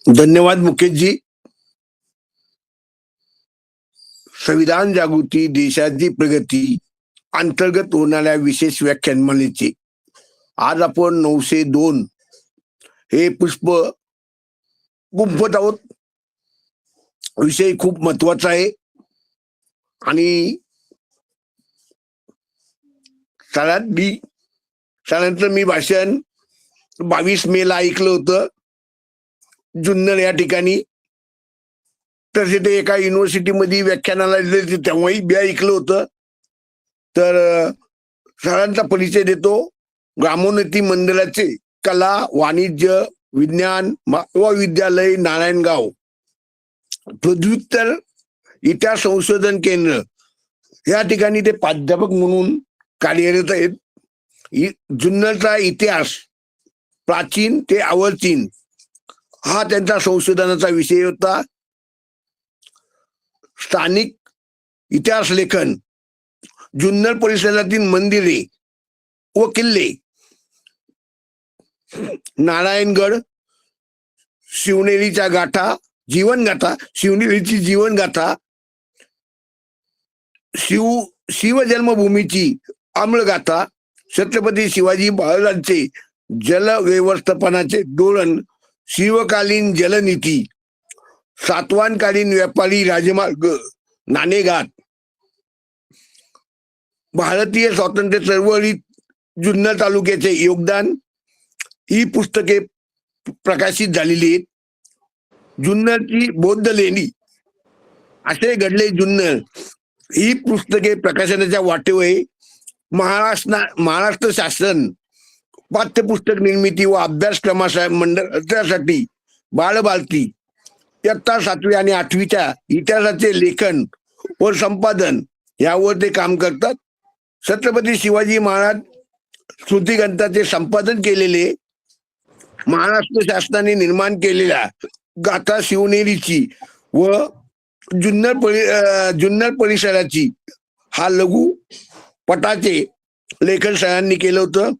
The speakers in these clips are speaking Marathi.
धन्यवाद मुकेश जी. संविधान जागृती देशाची प्रगती अंतर्गत होणाऱ्या विशेष व्याख्यानमालेचे आज आपण 902 हे पुष्प गुंफत आहोत. विषय खूप महत्वाचा आहे आणि साधारण मी भाषण 22 मेला ऐकलं होतं जुन्नर या ठिकाणी. तसे ते एका युनिव्हर्सिटीमध्ये व्याख्यानाला दिले तेव्हाही बी ऐकलं होतं. तर सरांचा परिचय देतो. ग्रामोन्नती मंडळाचे कला वाणिज्य विज्ञान महाविद्यालय नारायणगाव पदव्युत्तर इतिहास संशोधन केंद्र या ठिकाणी ते प्राध्यापक म्हणून कार्यरत आहेत. जुन्नरचा इतिहास प्राचीन ते आवर्चीन हा त्यांचा संशोधनाचा विषय होता. स्थानिक इतिहास लेखन जुन्नर परिसरातील मंदिरे व किल्ले नारायणगड शिवनेरीच्या गाथा जीवनगाथा शिवनेरीची जीवनगाथा शिवजन्मभूमीची आम्लगाथा छत्रपती शिवाजी महाराजांचे जल व्यवस्थापनाचे धोरण शिवकालीन जलनीती सातवाहनकालीन व्यापारी राजमार्ग नाणेघाट भारतीय स्वातंत्र्य चळवळीत जुन्नर तालुक्याचे योगदान ही पुस्तके प्रकाशित झालेली आहेत. जुन्नरची बौद्ध लेणी असे घडले जुन्नर ही पुस्तके प्रकाशनाच्या वाटेवर आहे. महाराष्ट्र शासन पाठ्यपुस्तक निर्मिती व अभ्यासक्रमाच्या मंडळासाठी बालभारती इयत्ता 7वी आणि 8वीच्या इतिहासाचे लेखन व संपादन यावर ते काम करतात. छत्रपती शिवाजी महाराज स्मृतिग्रंथाचे संपादन केलेले महाराष्ट्र शासनाने निर्माण केलेल्या गाथा शिवनेरीची व जुन्नर परिसराची हा लघु पटाचे लेखन सरांनी केलं होतं.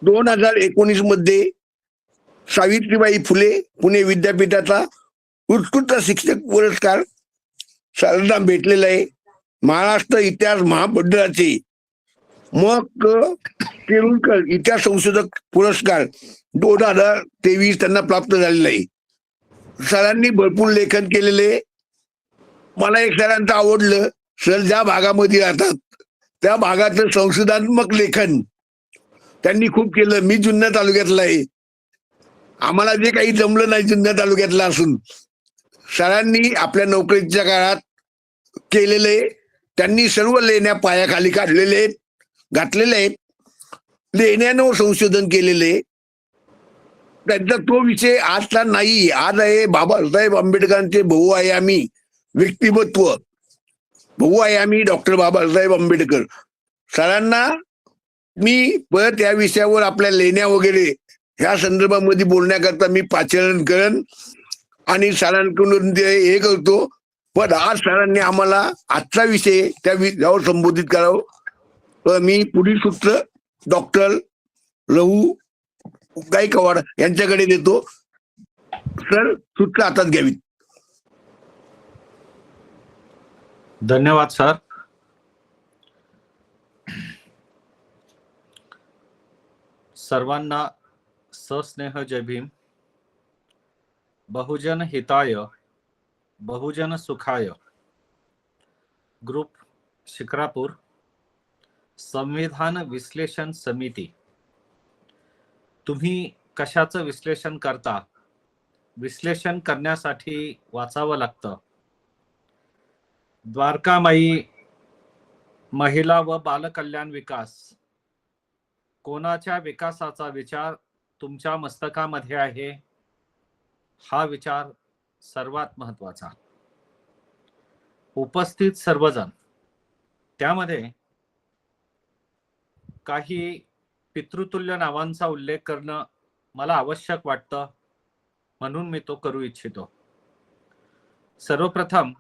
2019 मध्ये सावित्रीबाई फुले पुणे विद्यापीठाचा उत्कृष्ट शिक्षक पुरस्कार सरांना भेटलेला आहे. महाराष्ट्र इतिहास महामंडळाचे मग केरुलकर इतिहास संशोधक पुरस्कार 2023 त्यांना प्राप्त झालेला आहे. सरांनी भरपूर लेखन केलेले. मला एक सरांचं आवडलं, सर ज्या भागामध्ये राहतात त्या भागाचं संशोधात्मक लेखन त्यांनी खूप केलं. मी जुन्नर तालुक्यातला आहे, आम्हाला जे काही जमलं नाही जुन्नर तालुक्यातला असून सरांनी आपल्या नोकरीच्या काळात केलेले त्यांनी सर्व लेण्या पायाखाली काढलेले आहेत घातलेले आहेत. लेण्यानं संशोधन केलेले त्यांचा तो विषय आजचा नाही. आज आहे बाबासाहेब आंबेडकरांचे बहुआयामी व्यक्तिमत्व बहुआयामी डॉक्टर बाबासाहेब आंबेडकर. सरांना मी परत या विषयावर आपल्या लेण्या वगैरे ह्या संदर्भामध्ये बोलण्याकरता मी पाचारण करेन आणि सरांकडून ते हे करतो. पण आज सरांनी आम्हाला आजचा विषय त्या विषयावर संबोधित करावं. मी पुढील सूत्र डॉक्टर लहू गायकवाड यांच्याकडे देतो. सर सूत्र हातात घ्यावीत. धन्यवाद सर. सर्वांना सस्नेह जय भीम. बहुजन हिताय बहुजन सुखाय ग्रुप शिक्रापूर संविधान विश्लेषण समिती. तुम्ही कशाचं विश्लेषण करता? विश्लेषण करण्यासाठी वाचावं लागतं. द्वारकामाई महिला व बालकल्याण विकास कोणाच्या विकासाचा विचार तुमच्या मस्तकामध्ये आहे? हा विचार सर्वात महत्वाचा. उपस्थित सर्वजण त्यामध्ये काही पितृतुल्य नावांचा उल्लेख करणं मला आवश्यक वाटतं, म्हणून मी तो करू इच्छितो. सर्वप्रथम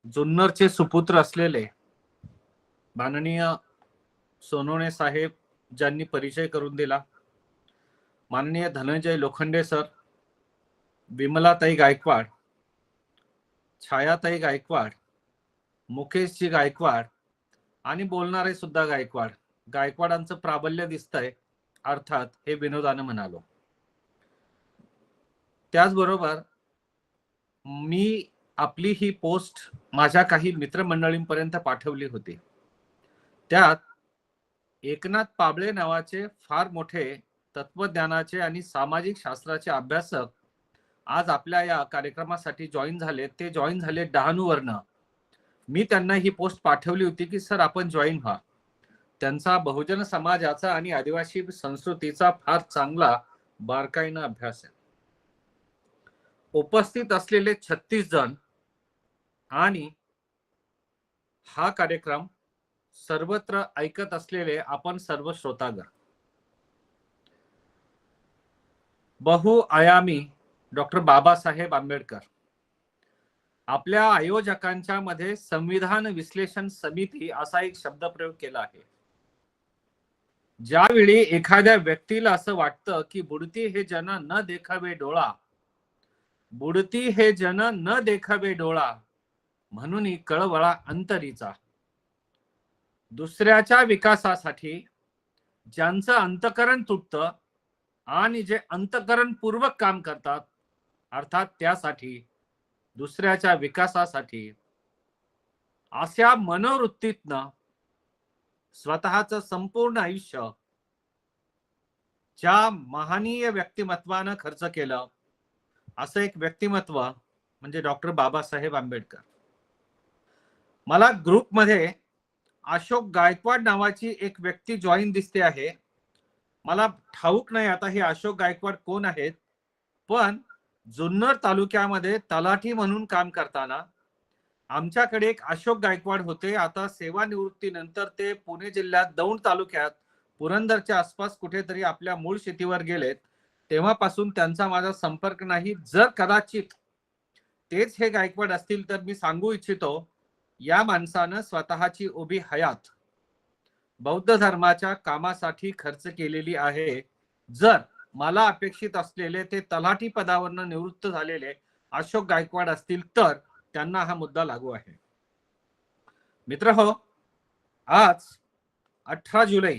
जुन्नरचे सुपुत्र असलेले माननीय सोनवणे साहेब ज्यांनी परिचय करून दिला, माननीय धनंजय लोखंडे सर, विमलाताई गायकवाड, छायाताई गायकवाड, मुकेशजी गायकवाड आणि बोलणारे सुद्धा गायकवाड. गायकवाडांचं प्राबल्य दिसतंय, अर्थात हे विनोदानं म्हणालो. त्याचबरोबर मी आपली ही पोस्ट माझ्या काही मित्रमंडळींपर्यंत पाठवली होती. त्यात एकनाथ पाबळे नावाचे फार मोठे तत्वज्ञानाचे आणि सामाजिक शास्त्राचे अभ्यासक आज आपल्या या कार्यक्रमासाठी जॉईन झाले. ते जॉईन झाले डहाणूवरनं. मी त्यांना ही पोस्ट पाठवली होती की सर आपण जॉईन व्हा. त्यांचा बहुजन समाजाचा आणि आदिवासी संस्कृतीचा फार चांगला बारकाईनं अभ्यास आहे. उपस्थित असलेले 36 जण आणि हा कार्यक्रम सर्वत्र ऐकत असलेले आपण सर्व श्रोतागण, बहुआयामी डॉक्टर बाबासाहेब आंबेडकर आपल्या आयोजकांच्या मध्ये संविधान विश्लेषण समिती असा एक शब्दप्रयोग केला आहे. ज्यावेळी एखाद्या व्यक्तीला असं वाटतं की बुडती हे जन न देखावे डोळा, बुडती हे जन न देखावे डोळा, म्हणून कळवळा अंतरीचा. दुसऱ्याच्या विकासासाठी ज्यांचं अंतकरण तुटतं आणि जे अंतकरणपूर्वक काम करतात, अर्थात त्यासाठी दुसऱ्याच्या विकासासाठी, अशा मनोवृत्तीतनं स्वतःचं संपूर्ण आयुष्य ज्या महनीय व्यक्तिमत्वानं खर्च केलं, असं एक व्यक्तिमत्व म्हणजे डॉक्टर बाबासाहेब आंबेडकर. मला ग्रुपमध्ये अशोक गायकवाड नावाची एक व्यक्ती जॉईन दिसते आहे. मला ठाऊक नाही आता हे अशोक गायकवाड कोण आहेत, पण जुन्नर तालुक्यामध्ये तलाठी म्हणून काम करताना आमच्याकडे एक अशोक गायकवाड होते. आता सेवानिवृत्तीनंतर ते पुणे जिल्ह्यात दौंड तालुक्यात पुरंदरच्या आसपास कुठेतरी आपल्या मूळ शेतीवर गेलेत. तेव्हापासून त्यांचा माझा संपर्क नाही. जर कदाचित तेच हे गायकवाड असतील तर मी सांगू इच्छितो, या माणसानं स्वतःची उभी हयात बौद्ध धर्माच्या कामासाठी खर्च केलेली आहे. जर मला अपेक्षित असलेले ते तलाठी पदावरनं निवृत्त झालेले अशोक गायकवाड असतील तर त्यांना हा मुद्दा लागू आहे. मित्रहो, आज 18 जुलै,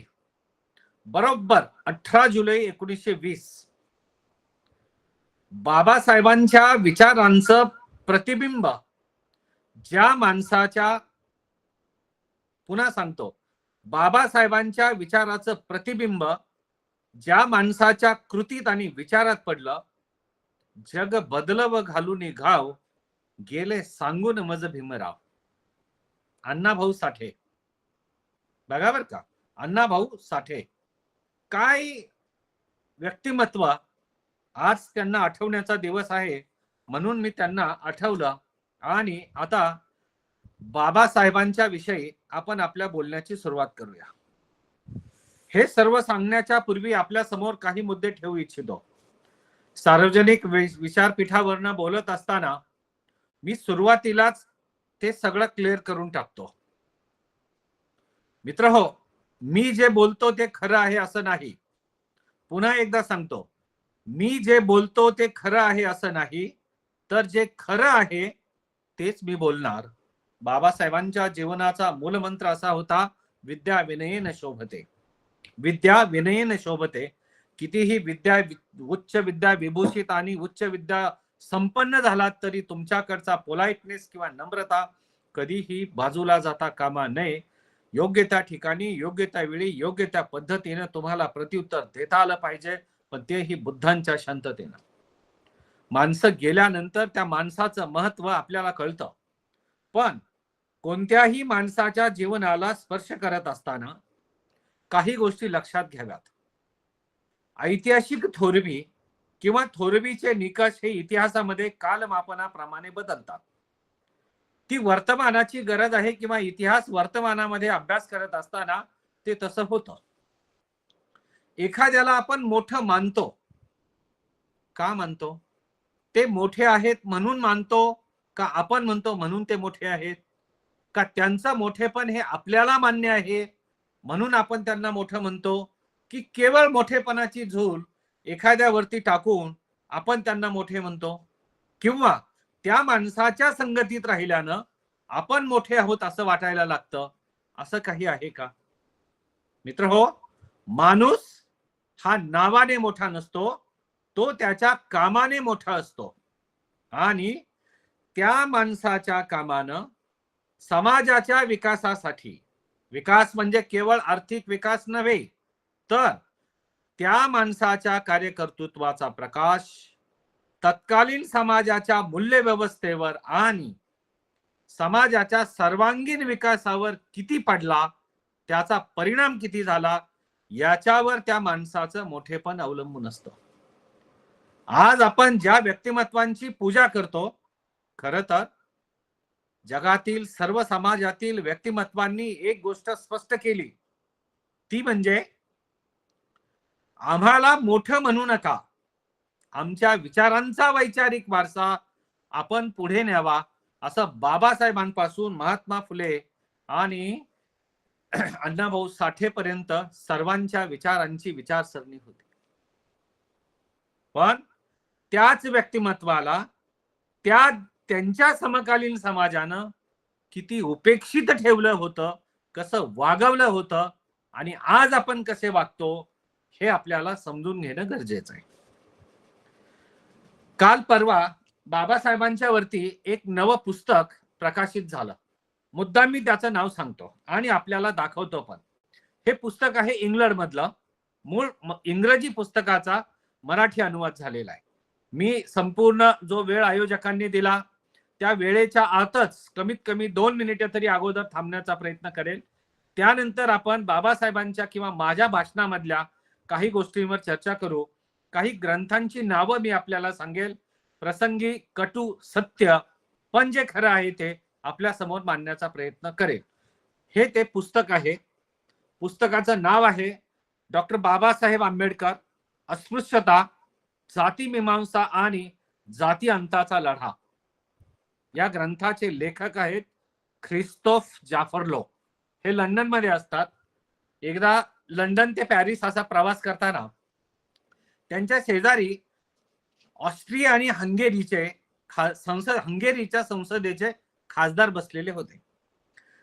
बरोबर 18 जुलै 1920 बाबासाहेबांच्या विचारांचं प्रतिबिंब ज्या माणसाच्या, पुन्हा सांगतो, बाबासाहेबांच्या विचाराचं प्रतिबिंब ज्या माणसाच्या कृतीत आणि विचारात पडलं, जग बदल व घालून घाव गेले सांगून मज भीमराव. अण्णाभाऊ साठे. बघा बर का, अण्णाभाऊ साठे काय व्यक्तिमत्व. आज त्यांना आठवण्याचा दिवस आहे म्हणून मी त्यांना आठवलं. आणि आता बाबासाहेबांच्या विषयी आपण आपल्या बोलण्याची सुरुवात करूया. हे सर्व सांगण्याच्या पूर्वी आपल्या समोर काही मुद्दे ठेवू इच्छितो. सार्वजनिक विचारपीठावरनं बोलत असताना मी सुरुवातीलाच ते सगळं क्लिअर करून टाकतो. मित्रहो, मी जे बोलतो ते खरं आहे असं नाही. पुन्हा एकदा सांगतो, मी जे बोलतो ते खरं आहे असं नाही, तर जे खरं आहे तेच मी बोलणार. बाबासाहेबांच्या जीवनाचा मूलमंत्र असा होता, विद्या विनयेन शोभते. विद्या विनयेन शोभते. कितीही विद्या, उच्च विद्या विभूषित आणि उच्च विद्या संपन्न झालात तरी तुमच्याकडचा पोलाइटनेस किंवा नम्रता कधीही बाजूला जाता कामा नये. योग्य त्या ठिकाणी, योग्य त्या वेळी, योग्य त्या पद्धतीने तुम्हाला प्रत्युत्तर देता आलं पाहिजे, पण तेही बुद्धांच्या शांततेनं. माणसं गेल्यानंतर त्या माणसाचं महत्व आपल्याला कळतं. पण कोणत्याही माणसाच्या जीवनाला स्पर्श करत असताना काही गोष्टी लक्षात घ्याव्यात. ऐतिहासिक थोरवी किंवा थोरवीचे निकष हे इतिहासामध्ये कालमापनाप्रमाणे बदलतात. ती वर्तमानाची गरज आहे किंवा इतिहास वर्तमानामध्ये अभ्यास करत असताना ते तसं होतं. एखाद्याला आपण मोठं मानतो. का मानतो? ते मोठे आहेत म्हणून मानतो का आपण म्हणतो म्हणून ते मोठे आहेत? का त्यांचं मोठेपण हे आपल्याला मान्य आहे म्हणून आपण त्यांना मोठं म्हणतो? की केवळ मोठेपणाची झूल एखाद्यावरती टाकून आपण त्यांना मोठे म्हणतो, किंवा त्या माणसाच्या संगतीत राहिल्यानं आपण मोठे आहोत असं वाटायला लागतं, असं काही आहे का? मित्र हो, माणूस हा नावाने मोठा नसतो, तो त्याच्या कामाने मोठा असतो. आणि त्या माणसाच्या कामानं समाजाच्या विकासासाठी, विकास म्हणजे केवळ आर्थिक विकास नव्हे, तर त्या माणसाच्या कार्यकर्तृत्वाचा प्रकाश तत्कालीन समाजाच्या मूल्य व्यवस्थेवर आणि समाजाच्या सर्वांगीण विकासावर किती पडला, त्याचा परिणाम किती झाला, याच्यावर त्या माणसाचं मोठेपण अवलंबून असतं. आज आपण ज्या व्यक्तिमत्वांची पूजा करतो, खरं तर जगातील सर्व समाजातील व्यक्तिमत्वांनी एक गोष्ट स्पष्ट केली, ती म्हणजे आम्हाला मोठं म्हणू नका, आमच्या विचारांचा वैचारिक वारसा आपण पुढे न्यावा, असं बाबासाहेबांपासून महात्मा फुले आणि अण्णाभाऊ साठे पर्यंत सर्वांच्या विचारांची विचारसरणी होती. पण त्याच व्यक्तिमत्वाला त्यांच्या समकालीन समाजानं किती उपेक्षित ठेवलं होतं, कसं वागवलं होतं, आणि आज आपण कसे वागतो हे आपल्याला समजून घेणं गरजेचं आहे. काल परवा बाबासाहेबांच्या वरती एक नवं पुस्तक प्रकाशित झालं. मुद्दाम मी त्याचं नाव सांगतो आणि आपल्याला दाखवतो पण. हे पुस्तक आहे इंग्लंड मधलं. मूळ इंग्रजी पुस्तकाचा मराठी अनुवाद झालेला आहे. मी संपूर्ण जो वेळ आयोजकांनी दिला त्या वेळेच्या आतच कमीत कमी 2 मिनिटे तरी अगोदर थांबण्याचा प्रयत्न करेल. त्यानंतर आपण बाबासाहेबांच्या किंवा माझ्या भाषणामधल्या काही गोष्टींवर चर्चा करू. काही ग्रंथांची नावं मी आपल्याला सांगेल. प्रसंगी कटू सत्य, पण जे खरं आहे ते आपल्या समोर मांडण्याचा प्रयत्न करेल. हे ते पुस्तक आहे. पुस्तकाचं नाव आहे डॉक्टर बाबासाहेब आंबेडकर, अस्पृश्यता, जाती मीमांसा आणि जाती अंताचा लढा. या ग्रंथाचे लेखक आहेत ख्रिस्तोफ जाफरलो. हे लंडन मध्ये असतात. एकदा लंडन ते पॅरिस असा प्रवास करताना त्यांच्या शेजारी ऑस्ट्रिया आणि हंगेरीच्या संसदेचे खासदार बसलेले होते.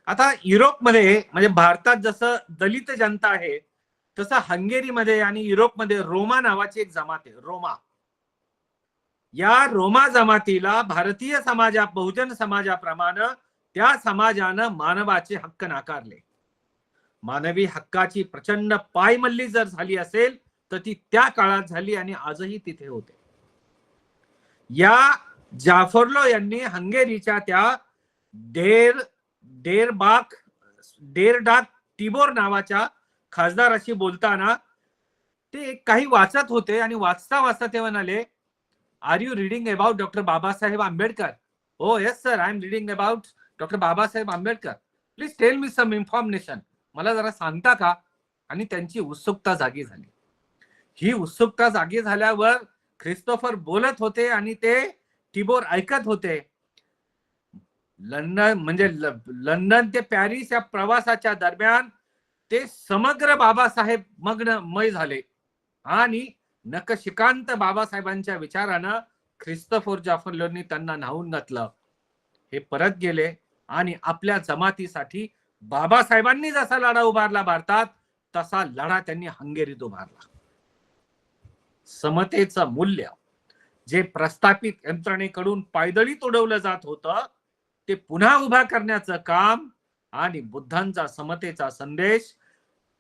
आता युरोपमध्ये म्हणजे भारतात जसं दलित जनता आहे, तसं हंगेरीमध्ये आणि युरोपमध्ये रोमा नावाची एक जमात आहे, रोमा. या रोमा जमातीला भारतीय बहुजन समाजाप्रमाणे त्या समाजानं मानवाचे हक्क नाकारले. मानवी हक्काची प्रचंड पायमल्ली जर झाली असेल तर ती त्या काळात झाली आणि आजही तिथे होते. या जाफरलो यांनी हंगेरीच्या त्या डेरडाक टिबोर नावाच्या खासदाराशी बोलताना ते काही वाचत होते आणि वाचता वाचता ते म्हणाले, are you reading about doctor Babasaheb Ambedkar? Oh yes sir, I am reading about doctor Babasaheb Ambedkar. Please tell me some information. मला जरा सांगता का? आणि त्यांची उत्सुकता जागी झाली. ही उत्सुकता जागी झाल्यावर ख्रिस्तोफर बोलत होते आणि ते टिबोर ऐकत होते. लंडन ते पॅरिस या प्रवासाच्या दरम्यान ते समग्र बाबासाहेब मग्नमय झाले आणि नखशिकांत बाबासाहेबांच्या विचारानं ख्रिस्तोफर जाफरलोनी त्यांना न्हावून घातलं. हे परत गेले आणि आपल्या जमातीसाठी बाबासाहेबांनी जसा लढा उभारला भारतात, तसा लढा त्यांनी हंगेरीत उभारला. समतेचं मूल्य जे प्रस्थापित यंत्रणेकडून पायदळीत उडवलं जात होतं, ते पुन्हा उभा करण्याचं काम आणि बुद्धांचा समतेचा संदेश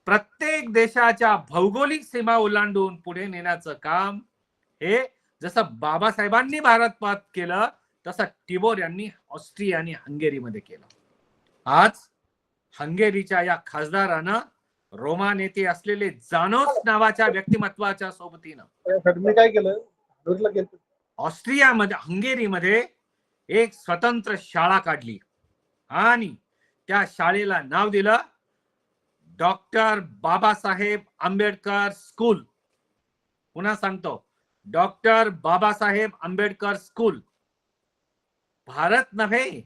प्रत्येक देशाच्या भौगोलिक सीमा ओलांडून पुढे नेण्याचं काम, हे जसं बाबासाहेबांनी भारतात केलं तसं टिबोर यांनी ऑस्ट्रिया आणि हंगेरीमध्ये केलं. आज हंगेरीच्या या खासदारानं रोमा नेते असलेले जानोस नावाच्या व्यक्तिमत्वाच्या सोबतीनं काय केलं, ऑस्ट्रियामध्ये हंगेरीमध्ये एक स्वतंत्र शाळा काढली आणि त्या शाळेला नाव दिलं डॉक्टर बाबासाहेब आंबेडकर स्कूल. पुन्हा सांगतो, डॉक्टर बाबासाहेब आंबेडकर स्कूल. भारत नव्हे,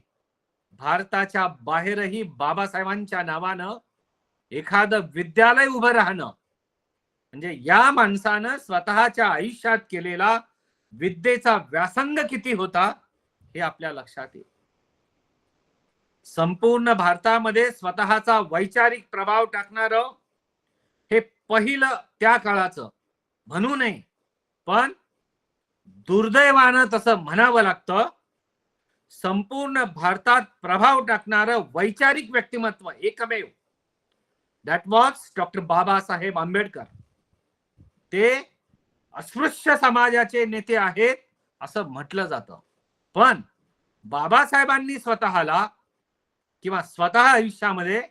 भारताच्या बाहेरही बाबासाहेबांच्या नावानं एखादं विद्यालय उभं राहणं म्हणजे या माणसानं स्वतःच्या आयुष्यात केलेला विद्येचा व्यासंग किती होता हे आपल्या लक्षात येईल. संपूर्ण भारतामध्ये स्वतःचा वैचारिक प्रभाव टाकणारं हे पहिलं त्या काळाचं म्हणू नये, पण दुर्दैवानं तसं म्हणावं लागतं. संपूर्ण भारतात प्रभाव टाकणारं वैचारिक व्यक्तिमत्व एकमेव that was doctor Babasaheb Ambedkar. ते अस्पृश्य समाजाचे नेते आहेत असं म्हटलं जातं, पण बाबासाहेबांनी स्वतःला किंवा स्वतः आयुष्यामध्ये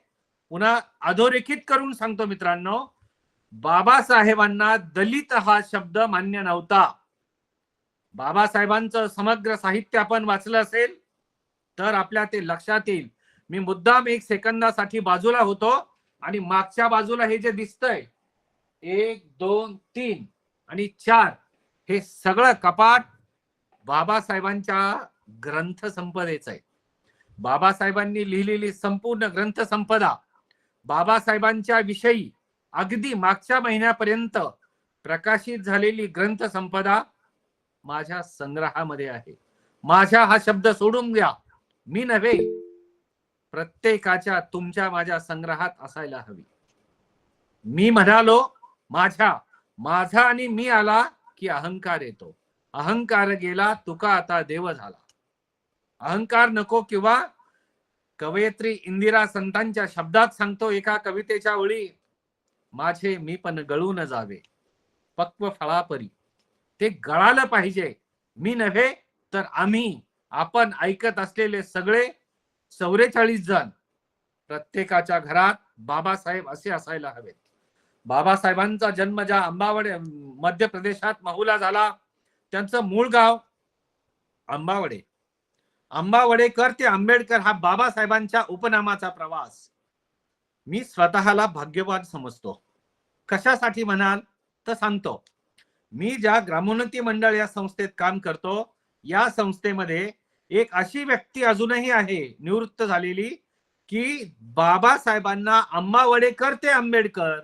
पुन्हा अधोरेखित करून सांगतो मित्रांनो, बाबासाहेबांना दलित हा शब्द मान्य नव्हता. बाबासाहेबांचं समग्र साहित्य आपण वाचलं असेल तर आपल्या ते लक्षात येईल. मी मुद्दाम 1 सेकंदासाठी बाजूला होतो आणि मागच्या बाजूला हे जे दिसतंय 1 2 3 आणि 4 हे सगळं कपाट बाबासाहेबांच्या ग्रंथसंपदेचं आहे. बाबासाहेबांनी लिहिलेली संपूर्ण ग्रंथसंपदा, बाबासाहेबांच्या विषयी अगदी मागच्या महिन्यापर्यंत प्रकाशित झालेली ग्रंथसंपदा माझ्या संग्रहामध्ये आहे. माझ्या हा शब्द सोडून द्या, मी नव्हे, प्रत्येकाच्या तुमच्या माझ्या संग्रहात असायला हवी. मी म्हणालो माझा आणि मी आला की अहंकार येतो. अहंकार गेला तुका आता देव झाला. अहंकार नको. किंवा कवयित्री इंदिरा संतांच्या शब्दात सांगतो एका कवितेच्या ओळी, माझे मी पण गळून जावे पक्व फळापरी. ते गळालं पाहिजे. मी नव्हे तर आम्ही, आपण ऐकत असलेले सगळे 44 जण, प्रत्येकाच्या घरात बाबासाहेब असे असायला हवेत. बाबासाहेबांचा जन्म ज्या अंबावडे मध्य प्रदेशात महूला झाला, त्यांचं मूळ गाव अंबावडे. अंबावडेकर ते आंबेडकर हा बाबासाहेबांच्या उपनामाचा प्रवास. मी स्वतःला भाग्यवान समजतो. कशासाठी म्हणाल तर सांगतो. मी ज्या ग्रामोन्नती मंडळ या संस्थेत काम करतो, या संस्थेमध्ये एक अशी व्यक्ती अजूनही आहे निवृत्त झालेली की बाबासाहेबांना अंबावडेकर ते आंबेडकर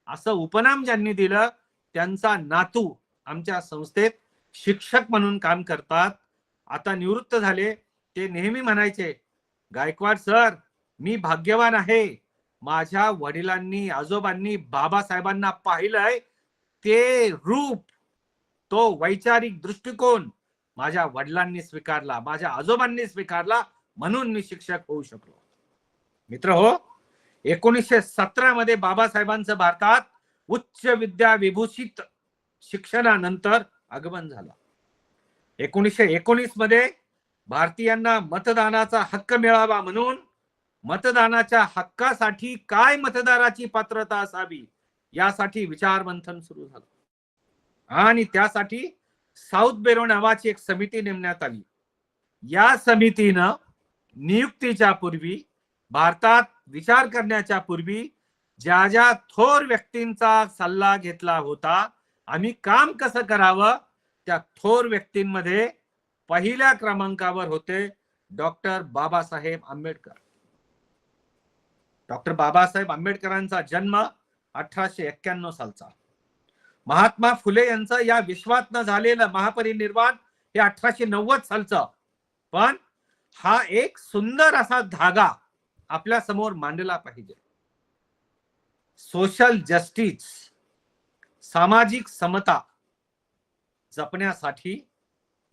असं उपनाम ज्यांनी दिलं, त्यांचा नातू आमच्या संस्थेत शिक्षक म्हणून काम करतात. आता निवृत्त झाले. ते नेहमी म्हणायचे, गायकवाड सर, मी भाग्यवान आहे. माझ्या वडिलांनी आजोबांनी बाबासाहेबांना पाहिलंय ते रूप, तो वैचारिक दृष्टिकोन माझ्या वडिलांनी स्वीकारला, माझ्या आजोबांनी स्वीकारला, म्हणून मी शिक्षक होऊ शकलो. मित्र हो, 1917 मध्ये बाबासाहेबांचं भारतात उच्च विद्या विभूषित शिक्षणानंतर आगमन झालं. 1919 मध्ये भारतीयांना मतदानाचा हक्क मिळावा म्हणून मतदानाच्या हक्कासाठी काय मतदाराची पात्रता असावी यासाठी विचार मंथन सुरू झालं आणि त्यासाठी साऊथ बेरो नावाची एक समिती नेमण्यात आली. या समितीनं नियुक्तीच्या पूर्वी, भारतात विचार करण्याच्या पूर्वी ज्या ज्या थोर व्यक्तींचा सल्ला घेतला होता, आम्ही काम कसं करावं, त्या थोर व्यक्तींमध्ये पहिल्या क्रमांकावर होते डॉक्टर बाबासाहेब आंबेडकर. डॉक्टर बाबासाहेब आंबेडकरांचा जन्म 1891 सालचा. महात्मा फुले यांचं या विश्वात न झालेलं महापरिनिर्वाण हे 1890 सालचं. पण हा एक सुंदर असा धागा आपल्या समोर मांडला पाहिजे. सोशल जस्टिस, सामाजिक समता जपण्यासाठी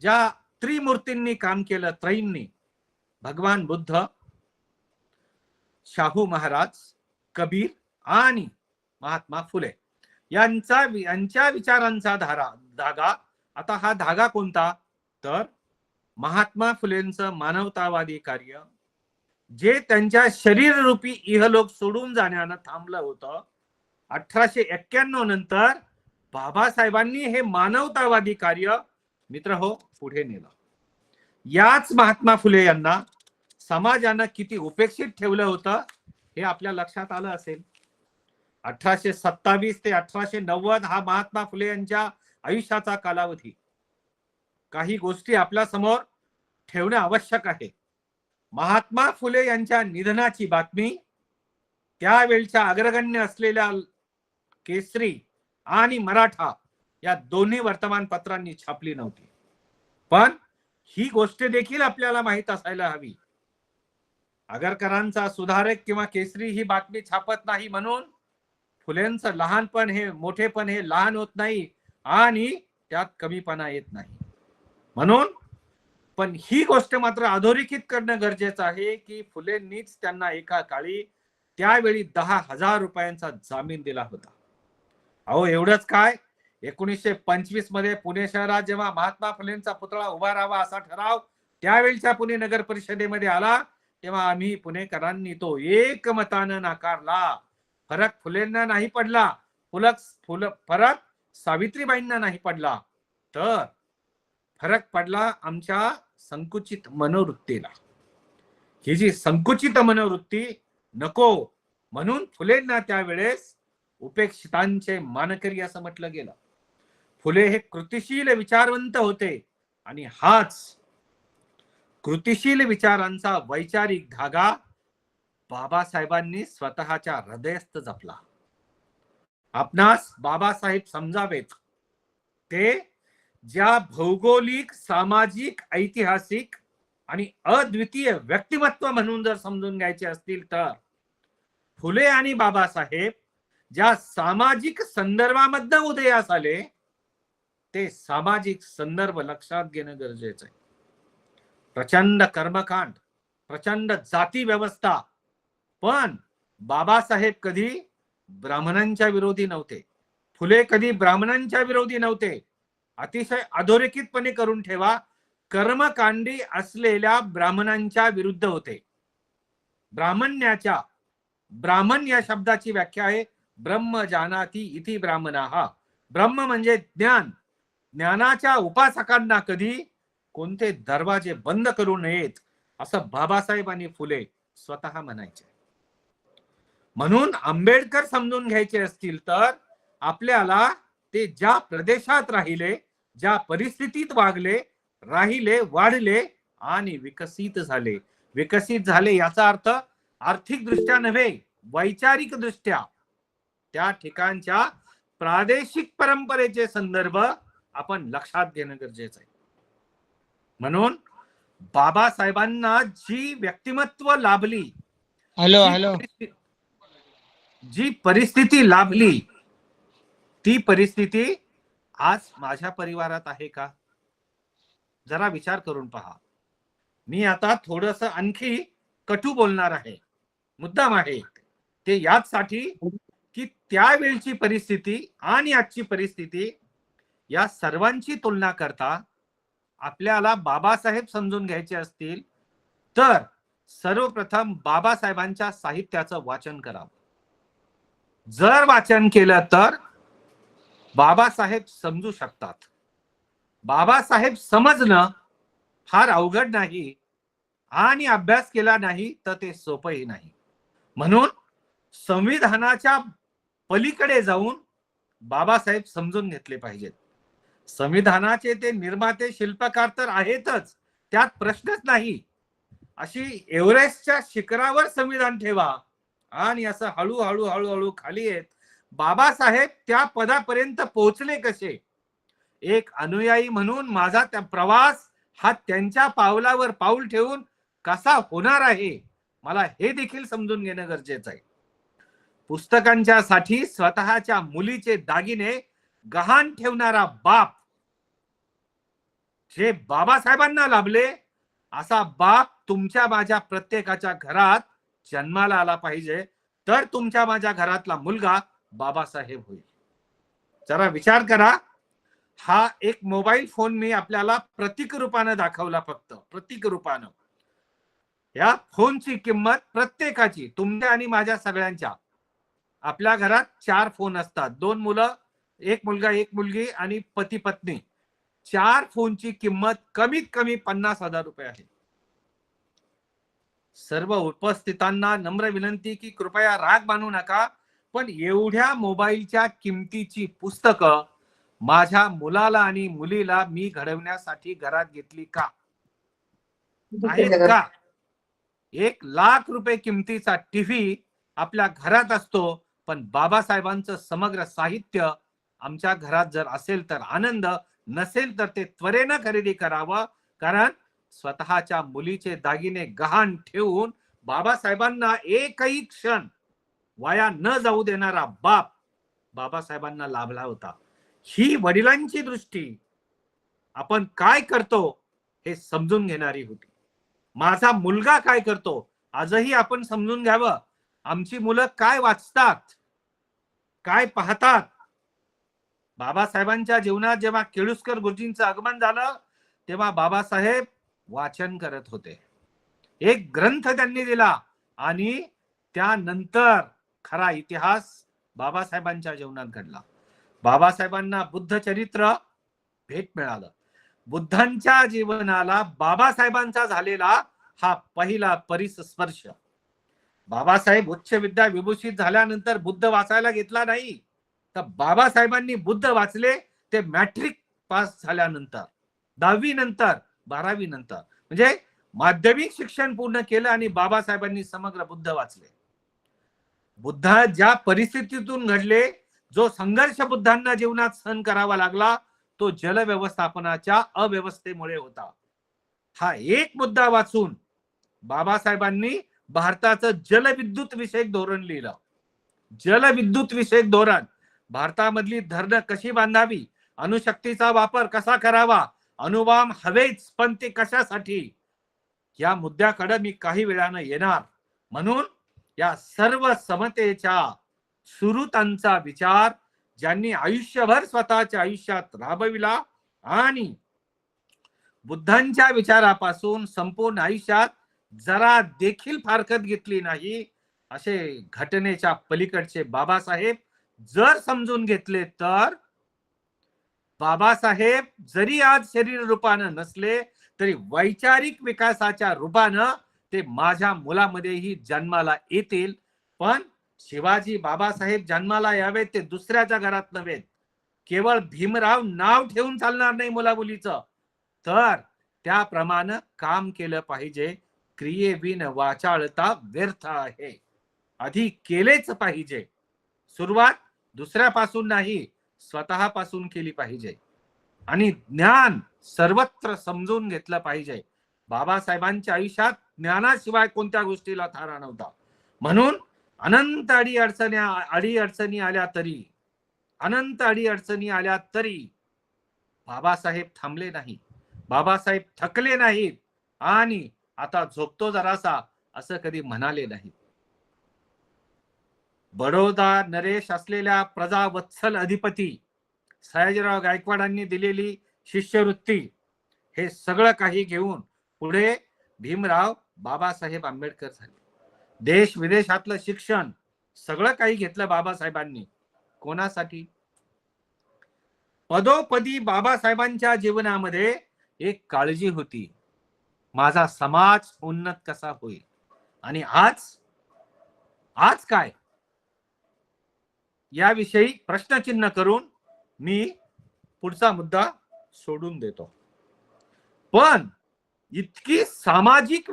ज्या त्रिमूर्तींनी काम केलं, त्रयींनी, भगवान बुद्ध, शाहू महाराज, कबीर आणि महात्मा फुले यांच्या विचारांचा धागा. आता हा धागा कोणता तर महात्मा फुलेंचं मानवतावादी कार्य, जे त्यांच्या शरीररूपी इहलोक सोडून जाण्यानं थांबलं होतं. 1891 नंतर बाबासाहेबांनी हे मानवतावादी कार्य मित्र हो पुढे नेलं. याच महात्मा फुले यांना समाजानं किती उपेक्षित ठेवलं होतं हे आपल्या लक्षात आलं असेल. 1827 ते 1890 हा महात्मा फुले यांच्या आयुष्याचा कालावधी. काही गोष्टी आपल्या समोर ठेवणं आवश्यक आहे. महात्मा फुले यांच्या निधनाची बातमी त्यावेळच्या अग्रगण्य असलेल्या केसरी आणि मराठा या दोन्ही वर्तमानपत्रांनी छापली नव्हती. पण ही गोष्ट देखील आपल्याला माहित असायला हवी. आगरकरांचा सुधारक किंवा केसरी ही बातमी छापत नाही म्हणून फुलेंचं लहानपण हे मोठेपण हे लहान होत नाही आणि त्यात कमीपणा येत नाही. म्हणून पण ही गोष्ट मात्र अधोरेखित करणं गरजेचं आहे की फुलेंनीच त्यांना एका काळी त्यावेळी 10,000 रुपयांचा जामीन दिला होता. अहो एवढंच काय, 1925 मध्ये पुणे शहरात जेव्हा महात्मा फुलेंचा पुतळा उभा राहावा असा ठराव त्यावेळच्या पुणे नगर परिषदेमध्ये आला, तेव्हा आम्ही पुणेकरांनी तो एकमतानं नाकारला. फरक फुलेंना नाही पडला, फरक सावित्रीबाईंना नाही पडला, तर फरक पडला आमच्या संकुचित मनोवृत्तीला. ही जी संकुचित मनोवृत्ती नको म्हणून फुलेंना त्यावेळेस उपेक्षितांचे मानकरी असं म्हटलं गेलं. फुले हे कृतिशील विचारवंत होते आणि हाच कृतिशील विचारांचा वैचारिक धागा बाबासाहेबांनी स्वतःच्या हृदयस्थ जपला. आपणास बाबासाहेब समजावेत ते ज्या भौगोलिक, सामाजिक, ऐतिहासिक आणि अद्वितीय व्यक्तिमत्व म्हणून जर समजून घ्यायचे असतील तर फुले आणि बाबासाहेब ज्या सामाजिक संदर्भामध्ये उदयास आले ते सामाजिक संदर्भ लक्षात घेणं गरजेचं आहे. प्रचंड कर्मकांड, प्रचंड जाती व्यवस्था, पण बाबासाहेब कधी ब्राह्मणांच्या विरोधी नव्हते. फुले कधी ब्राह्मणांच्या विरोधी नव्हते. अतिशय अधोरेखितपणे करून ठेवा, कर्मकांडी असलेल्या ब्राह्मणांच्या विरुद्ध होते. ब्राह्मण या शब्दाची व्याख्या आहे ब्रह्म जानाति इति ब्राह्मणाः. ब्रह्म म्हणजे ज्ञान. ज्ञानाच्या उपासकांना कधी कोणते दरवाजे बंद करू नयेत असं बाबासाहेब आणि फुले स्वतः म्हणायचे. म्हणून आंबेडकर समजून घ्यायचे असतील तर आपल्याला ते ज्या प्रदेशात राहिले, ज्या परिस्थितीत राहिले, वाढले आणि विकसित झाले याचा अर्थ आर्थिक दृष्ट्या नव्हे, वैचारिक दृष्ट्या त्या ठिकाणच्या प्रादेशिक परंपरेचे संदर्भ आपण लक्षात घेणं गरजेचं आहे. म्हणून बाबासाहेबांना जी व्यक्तिमत्व लाभली, जी परिस्थिती लाभली, ती परिस्थिती आज माझ्या परिवारात आहे का? जरा विचार करून पहा. मी आता थोडस आणखी कटू बोलणार आहे, मुद्दाम आहे ते याचसाठी की त्यावेळची परिस्थिती आणि आजची परिस्थिती या सर्वांची तुलना करता आपल्याला बाबासाहेब समजून घ्यायचे असतील तर सर्वप्रथम बाबासाहेबांच्या साहित्याचं वाचन करावं. जर वाचन केलं तर बाबासाहेब समजू शकतात. बाबासाहेब समजणं फार अवघड नाही आणि अभ्यास केला नाही तर ते सोपंही नाही. म्हणून संविधानाच्या पलीकडे जाऊन बाबासाहेब समजून घेतले पाहिजेत. संविधानाचे ते निर्माते, शिल्पकार तर आहेतच, त्यात प्रश्नच नाही. अशी एव्हरेस्टच्या शिखरावर संविधान ठेवा आणि असं हळूहळू खाली येत बाबासाहेब त्या पदापर्यंत पोहोचले कसे? एक अनुयायी म्हणून माझा त्या प्रवास हा त्यांच्या पावलावर पाऊल ठेवून कसा होणार आहे, मला हे देखील समजून घेणं गरजेचं आहे. पुस्तकांच्या साठी स्वतःच्या मुलीचे दागिने गहाण ठेवणारा बाप जे बाबासाहेबांना लाभले, असा बाप तुमच्या माझ्या प्रत्येकाच्या घरात जन्माला आला पाहिजे, तर तुमच्या माझ्या घरातला मुलगा बाबासाहेब होईल. जरा विचार करा. हा एक मोबाईल फोन मी आपल्याला प्रतीक रूपानं दाखवला, फक्त प्रतीक रूपानं. या फोनची किंमत प्रत्येकाची, तुमच्या आणि माझ्या सगळ्यांच्या, आपल्या घरात 4 फोन असतात, 2 मुलं, 1 मुलगा 1 मुलगी आणि पती पत्नी. 4 फोनची किंमत कमीत कमी 50,000 रुपये आहे. सर्व उपस्थितांना नम्र विनंती की कृपया राग मानू नका, पण एवढ्या मोबाईलच्या किमतीची पुस्तकं माझ्या मुलाला आणि मुलीला मी घडवण्यासाठी घरात घेतली का? आहेत का? 1 लाख रुपये किमतीचा टीव्ही आपल्या घरात असतो, पण बाबासाहेबांचं समग्र साहित्य आमच्या घरात जर असेल तर आनंद, नसेल तर ते त्वरेनं खरेदी करावं. कारण स्वतःच्या मुलीचे दागिने गहाण ठेवून बाबासाहेबांना एकही क्षण वाया न जाऊ देणारा बाप बाबासाहेबांना लाभला होता. ही वडिलांची दृष्टी आपण काय करतो हे समजून घेणारी होती. माझा मुलगा काय करतो आजही आपण समजून घ्यावं. आमची मुलं काय वाचतात, काय पाहतात. बाबासाहेबांच्या जीवनात जेव्हा केळुस्कर गुरुजींचं आगमन झालं तेव्हा बाबासाहेब वाचन करत होते. एक ग्रंथ त्यांनी दिला आणि त्यानंतर खरा इतिहास बाबासाहेबांच्या जीवनात घडला. बाबासाहेबांना बुद्ध चरित्र भेट मिळालं. बुद्धांच्या जीवनाला बाबासाहेबांचा झालेला हा पहिला परिस्पर्श. बाबासाहेब उच्च विद्या विभूषित झाल्यानंतर बुद्ध वाचायला घेतला नाही, तर बाबासाहेबांनी बुद्ध वाचले ते मॅट्रिक पास झाल्यानंतर, 10वी नंतर, 12वी नंतर, म्हणजे माध्यमिक शिक्षण पूर्ण केलं आणि बाबासाहेबांनी समग्र बुद्ध वाचले. बुद्ध ज्या परिस्थितीतून घडले, जो संघर्ष बुद्धांना जीवनात सहन करावा लागला तो जल व्यवस्थापनाच्या अव्यवस्थेमुळे होता. हा एक मुद्दा वाचून बाबासाहेबांनी भारताचं जलविद्युत विषयक धोरण लिहिलं. जलविद्युत विषयक धोरण, भारतामधली धरणं कशी बांधावी, अणुशक्तीचा वापर कसा करावा, अणुबॉम्ब हवेच पण ते कशासाठी, या मुद्द्याकडे मी काही वेळानं येणार. म्हणून या सर्व समतेच्या सुरुतांचा विचार ज्यांनी आयुष्यभर स्वतःच्या आयुष्यात राबविला आणि बुद्धांच्या विचारापासून संपूर्ण आयुष्यात जरा देखील फारकत घेतली नाही, असे घटनेच्या पलीकडचे बाबासाहेब जर समजून घेतले तर बाबासाहेब जरी आज शरीर रूपानं नसले तरी वैचारिक विकासाच्या रूपानं ते माझ्या मुलामध्येही जन्माला येतील. पण शिवाजी बाबासाहेब जन्माला यावेत ते दुसऱ्याच्या घरात नव्हेत. केवळ भीमराव नाव ठेवून चालणार नाही मुलामुलीचं, तर त्याप्रमाणे काम केलं पाहिजे. क्रियेविन वाचाळता व्यर्थ आहे, आधी केलेच पाहिजे. सुरुवात दुसऱ्यापासून नाही, स्वतःपासून केली पाहिजे आणि ज्ञान सर्वत्र समजून घेतलं पाहिजे. बाबासाहेबांच्या आयुष्यात ज्ञानाशिवाय कोणत्या गोष्टीला थारा नव्हता. म्हणून अनंत अडीअडचणी आल्या तरी बाबासाहेब थांबले नाही, बाबासाहेब थकले नाहीत आणि आता झोपतो जरासा असं कधी म्हणाले नाही. बडोदा नरेश असलेल्या प्रजावत्सल अधिपती सयाजीराव गायकवाडांनी दिलेली शिष्यवृत्ती, हे सगळं काही घेऊन पुढे भीमराव बाबासाहेब आंबेडकर झाले. देश विदेशातलं शिक्षण सगळं काही घेतलं बाबासाहेबांनी. कोणासाठी? पदोपदी बाबासाहेबांच्या जीवनामध्ये एक काळजी होती, माझा समाज उन्नत कसा होईल. आणि आज काय, याविषयी प्रश्नचिन्ह करून मी पुढचा मुद्दा सोडून देतो. पण इतक्या सामाजिक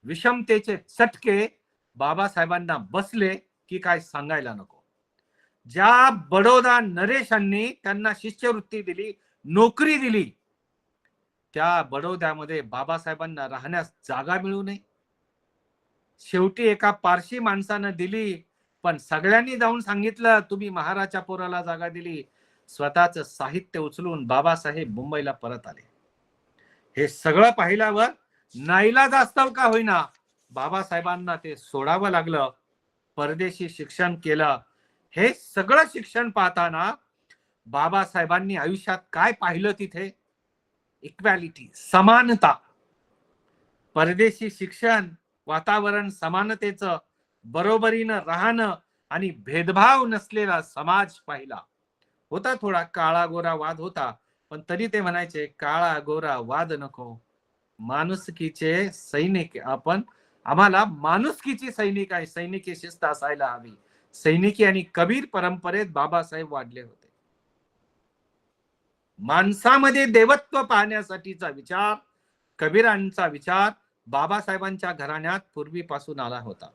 विषमतेचे चटके बाबासाहेबांना बसले की काय सांगायला नको. ज्या बडोदा नरेशांनी त्यांना शिष्यवृत्ती दिली, नोकरी दिली, त्या बडोद्यामध्ये बाबासाहेबांना राहण्यास जागा मिळू नये. शेवटी एका पारशी माणसानं दिली, पण सगळ्यांनी जाऊन सांगितलं तुम्ही महाराजच्या पोराला जागा दिली. स्वतःच साहित्य उचलून बाबासाहेब मुंबईला परत आले. हे सगळं पाहिल्यावर नाईलाजास्तव का होईना बाबासाहेबांना ते सोडावं लागलं, परदेशी शिक्षण केलं. हे सगळं शिक्षण पाहताना बाबासाहेबांनी आयुष्यात काय पाहिलं तिथे? इक्वॅलिटी, समानता. परदेशी शिक्षण, वातावरण समानतेचं, बरोबरीनं राहणं आणि भेदभाव नसलेला समाज पाहिला. होता थोडा काळा गोरा वाद होता, पण तरी ते म्हणायचे काळा गोरा वाद नको, माणुसकीचे सैनिक आपण, आम्हाला माणुसकीची सैनिकी शिस्त असायला हवी. सैनिकी आणि कबीर परंपरेत बाबासाहेब वाढले होते. माणसामध्ये देवत्व पाहण्यासाठीचा विचार, कबीरांचा विचार बाबासाहेबांच्या घराण्यात पूर्वीपासून आला होता.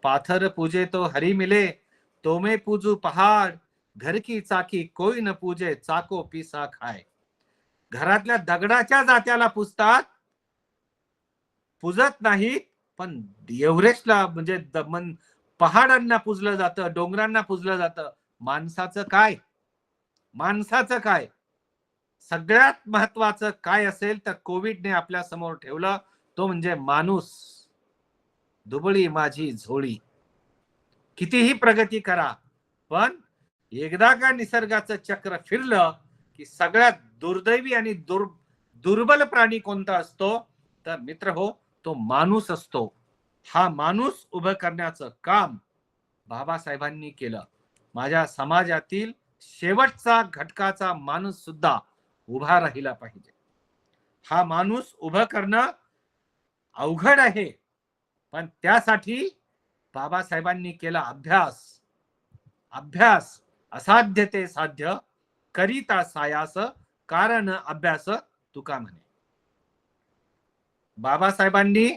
पाथर पूजे तो हरी मिले, तो मे पूजू पहाड, घर की चाकी कोई न पूजे, चाको पिसा खाय. घरातल्या दगडाच्या जात्याला पुजतात, पूजत नाहीत, पण एव्हरेस्टला म्हणजे पहाडांना पुजलं जातं, डोंगरांना पुजलं जातं. माणसाचं काय? माणसाचं काय? सगळ्यात महत्वाचं काय असेल तर कोविडने आपल्या समोर ठेवलं, तो म्हणजे माणूस. दुबळी माझी झोळी. कितीही प्रगती करा, पण एकदा का निसर्गाचं चक्र फिरलं की सगळ्यात दुर्दैवी आणि दुर्बल प्राणी कोणता असतो तर मित्र हो, तो माणूस असतो. हा माणूस उभं करण्याचं काम बाबासाहेबांनी केलं. माझ्या समाजातील शेवटचा घटकाचा माणूस सुद्धा उभा राहिला पाहिजे. हा माणूस उभं करणं अवघड आहे, पण त्यासाठी बाबासाहेबांनी केला अभ्यास. अभ्यास असाध्य ते साध्य, करिता सायास कारण अभ्यास तुका म्हणे. बाबासाहेबांनी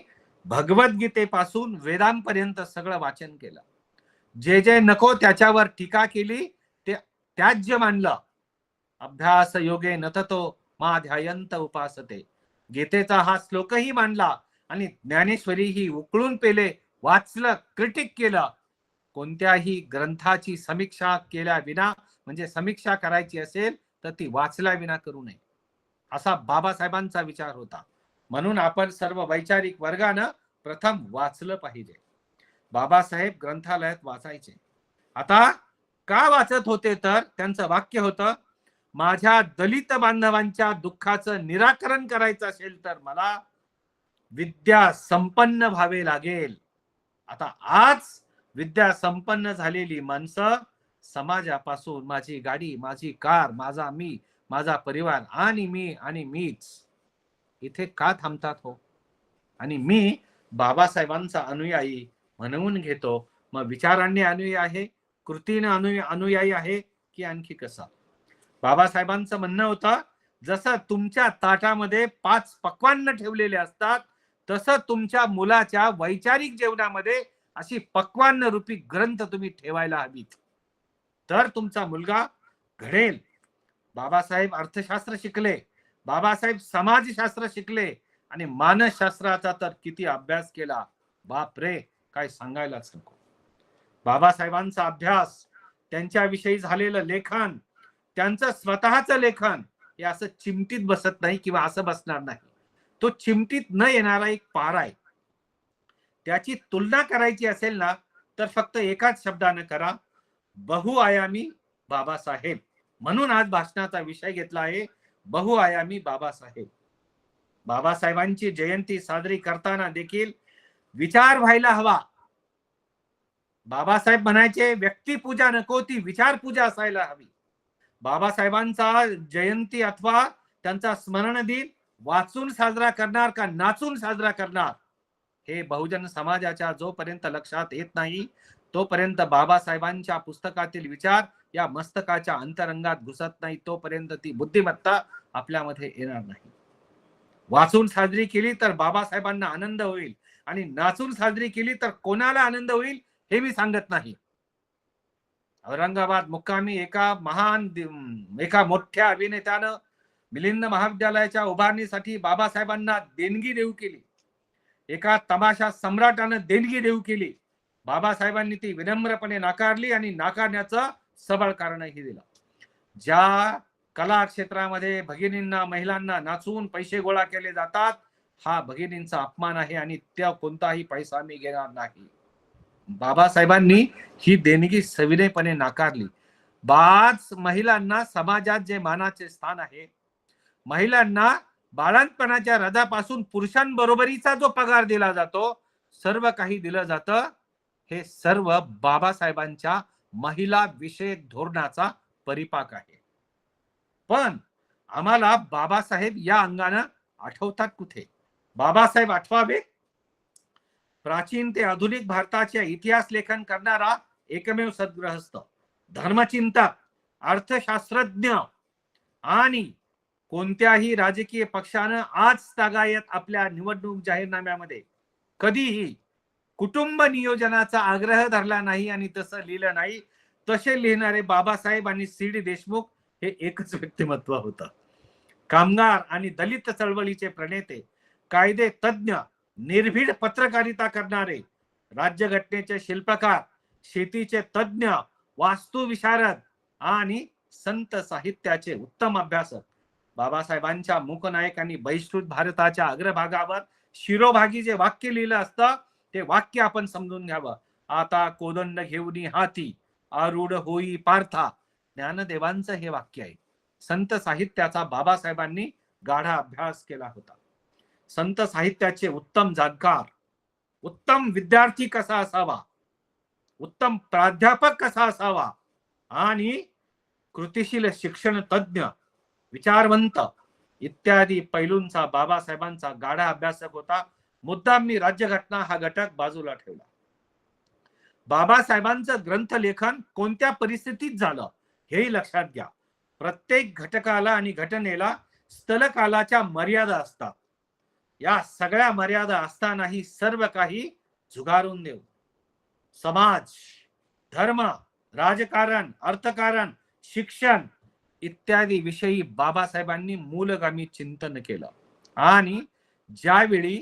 भगवद्गीतेपासून वेदांपर्यंत सगळं वाचन केलं. जे जे नको त्याच्यावर टीका केली, ते त्याज्य मानलं. अभ्यास योगे नततो मा ध्यायंत उपासते. गीतेचा हा श्लोकही मांडला आणि ज्ञानेश्वरी ही उकळून पेले, वाचलं, क्रिटिक केलं. कोणत्याही ग्रंथाची समीक्षा केल्या विना, म्हणजे समीक्षा करायची असेल तर ती वाचल्या विना करू नये, असा बाबासाहेबांचा विचार होता. म्हणून आपण सर्व वैचारिक वर्गानं प्रथम वाचलं पाहिजे. बाबासाहेब ग्रंथालयात वाचायचे. आता का वाचत होते तर त्यांचं वाक्य होतं, माझ्या दलित बांधवांच्या दुःखाचं निराकरण करायचं असेल तर मला विद्या संपन्न व्हावे लागेल. आता आज विद्या संपन्न झालेली माणसं समाजापासून माझी गाडी, माझी कार, माझा मी, माझा परिवार आणि मीच इथे का थांबतात हो? आणि मी बाबासाहेबांचा अनुयायी म्हणून घेतो. मग विचारांनी अनुयायी आहे, कृतीने अनुयायी आहे की आणखी कसा? बाबासाहेबांचं म्हणणं होतं, जसं तुमच्या ताटामध्ये 5 पक्वान्न ठेवलेले असतात, तसं तुमच्या मुलाच्या वैचारिक जीवनामध्ये अशी पक्वान्न रूपी ग्रंथ तुम्ही ठेवायला हवीत, तर तुमचा मुलगा घडेल. बाबासाहेब अर्थशास्त्र शिकले, बाबासाहेब समाजशास्त्र शिकले आणि मानसशास्त्राचा तर किती अभ्यास केला. बाप रे, काय सांगायलाच नको. बाबासाहेबांचा अभ्यास, त्यांच्याविषयी झालेलं लेखन, त्यांचं स्वतःचं लेखन हे असं चिमटीत बसत नाही किंवा असं बसणार नाही. तो चिमटीत न येणारा एक पारा आहे. त्याची तुलना करायची असेल ना तर फक्त एकाच शब्दाने करा, बहुआयामी बाबासाहेब. म्हणून आज भाषणाचा विषय घेतला आहे, बहुआयामी बाबासाहेब. बाबासाहेबांची जयंती साजरी करताना देखील विचार व्हायला हवा. बाबासाहेब म्हणायचे, व्यक्तिपूजा नको, ती विचारपूजा असायला हवी. बाबासाहेबांचा जयंती अथवा त्यांचा स्मरण दिन वाचून साजरा करणार का नाचून साजरा करणार, हे बहुजन समाजाच्या जोपर्यंत लक्षात येत नाही तोपर्यंत बाबासाहेबांच्या पुस्तकातील विचार या मस्तकाच्या अंतरंगात घुसत नाही, तोपर्यंत ती बुद्धिमत्ता आपल्यामध्ये येणार नाही. वाचून साजरी केली तर बाबासाहेबांना आनंद होईल आणि नाचून साजरी केली तर कोणाला आनंद होईल हे मी सांगत नाही. औरंगाबाद मुक्कामी एका मोठ्या अभिनेत्यानं मिलिंद महाविद्यालयाच्या उभारणीसाठी बाबासाहेबांना देणगी देऊ केली. एका तमाशा सम्राटानं देणगी देऊ केली. बाबासाहेबांनी ती विनम्रपणे नाकारली आणि नाकारण्याचं सबळ कारणही दिलं. ज्या कला क्षेत्रामध्ये भगिनींना, महिलांना नाचवून पैसे गोळा केले जातात, हा भगिनींचा अपमान आहे आणि त्या कोणताही पैसा मी घेणार नाही. बाबासाहेबांनी ही देणगी सविनयपणे नाकारली. महिलांना समाजात जे मानाचे स्थान आहे, महिलांना बाळंतपणाच्या रजापासून पुरुषांबरोबरीचा जो पगार दिला जातो, सर्व काही दिलं जातं, हे सर्व बाबासाहेबांच्या महिला विषयक धोरणाचा परिपाक आहे. पण आम्हाला बाबासाहेब या अंगानं आठवतात कुठे? बाबासाहेब आठवावे, प्राचीन ते आधुनिक भारताचे इतिहास लेखन करणारा एकमेव सद्गृहस्थ, धर्मचिंतक, अर्थशास्त्रज्ञ आणि कोणत्याही राजकीय पक्षानं आज तागायत आपल्या निवडणूक जाहीरनाम्यामध्ये कधीही कुटुंब नियोजनाचा आग्रह धरला नाही आणि तसं लिहिलं नाही, तसे लिहिणारे बाबासाहेब आणि सी.डी. देशमुख हे एकच व्यक्तिमत्व होतं. कामगार आणि दलित चळवळीचे प्रणेते, कायदे तज्ञ, निर्भीड पत्रकारिता करणारे, राज्यघटनेचे शिल्पकार, शेतीचे तज्ञ, वास्तुविशारद आणि संत साहित्याचे उत्तम अभ्यासक, बाबासाहेबांच्या मूकनायकांनी बहिष्कृत भारताच्या अग्रभागावर शिरोभागी जे वाक्य लिहिलं असतं ते वाक्य आपण समजून घ्यावं. आता कोदंड घेऊनी हाती, आरूढ होई पार्था, ज्ञानदेवांचं हे वाक्य आहे. संत साहित्याचा बाबासाहेबांनी गाढा अभ्यास केला होता. संत साहित्याचे उत्तम जाणकार, उत्तम विद्यार्थी कसा असावा, उत्तम प्राध्यापक कसा असावा आणि कृतिशील शिक्षण तज्ञ, विचारवंत इत्यादी पैलूंचा बाबासाहेबांचा गाढा अभ्यासक होता. मुद्दाम मी राज्यघटना हा घटक बाजूला ठेवला. बाबासाहेबांचं ग्रंथलेखन कोणत्या परिस्थितीत झालं हेही लक्षात घ्या. प्रत्येक घटकाला आणि घटनेला स्थलकालाच्या मर्यादा असतात. या सगळ्या मर्यादा असतानाही सर्व काही झुगारून देऊ समाज, धर्म, राजकारण, अर्थकारण, शिक्षण इत्यादी विषयी बाबासाहेबांनी मूलगामी चिंतन केलं. आणि ज्यावेळी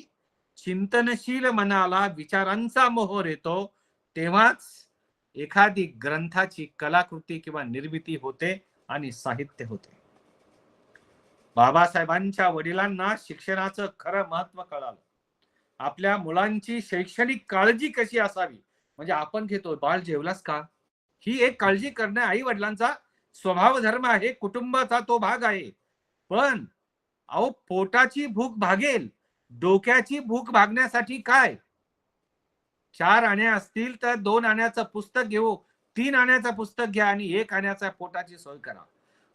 चिंतनशील मनाला विचारांचा मोहर येतो तेव्हाच एखादी ग्रंथाची कलाकृती किंवा निर्मिती होते आणि साहित्य होते. बाबासाहेबांच्या वडिलांना शिक्षणाचं खरं महत्व कळालं. आपल्या मुलांची शैक्षणिक काळजी कशी असावी, म्हणजे आपण घेतो बाळ जेवलास का, ही एक काळजी करणं आई वडिलांचा स्वभाव धर्म आहे, कुटुंबाचा तो भाग आहे. पण अहो पोटाची भूक भागेल, डोक्याची भूक भागण्यासाठी काय, 4 आण्या असतील तर 2 आण्याचं पुस्तक घेऊ, 3 आण्याचं पुस्तक घ्या आणि 1 आण्याचा पोटाची सोय करा.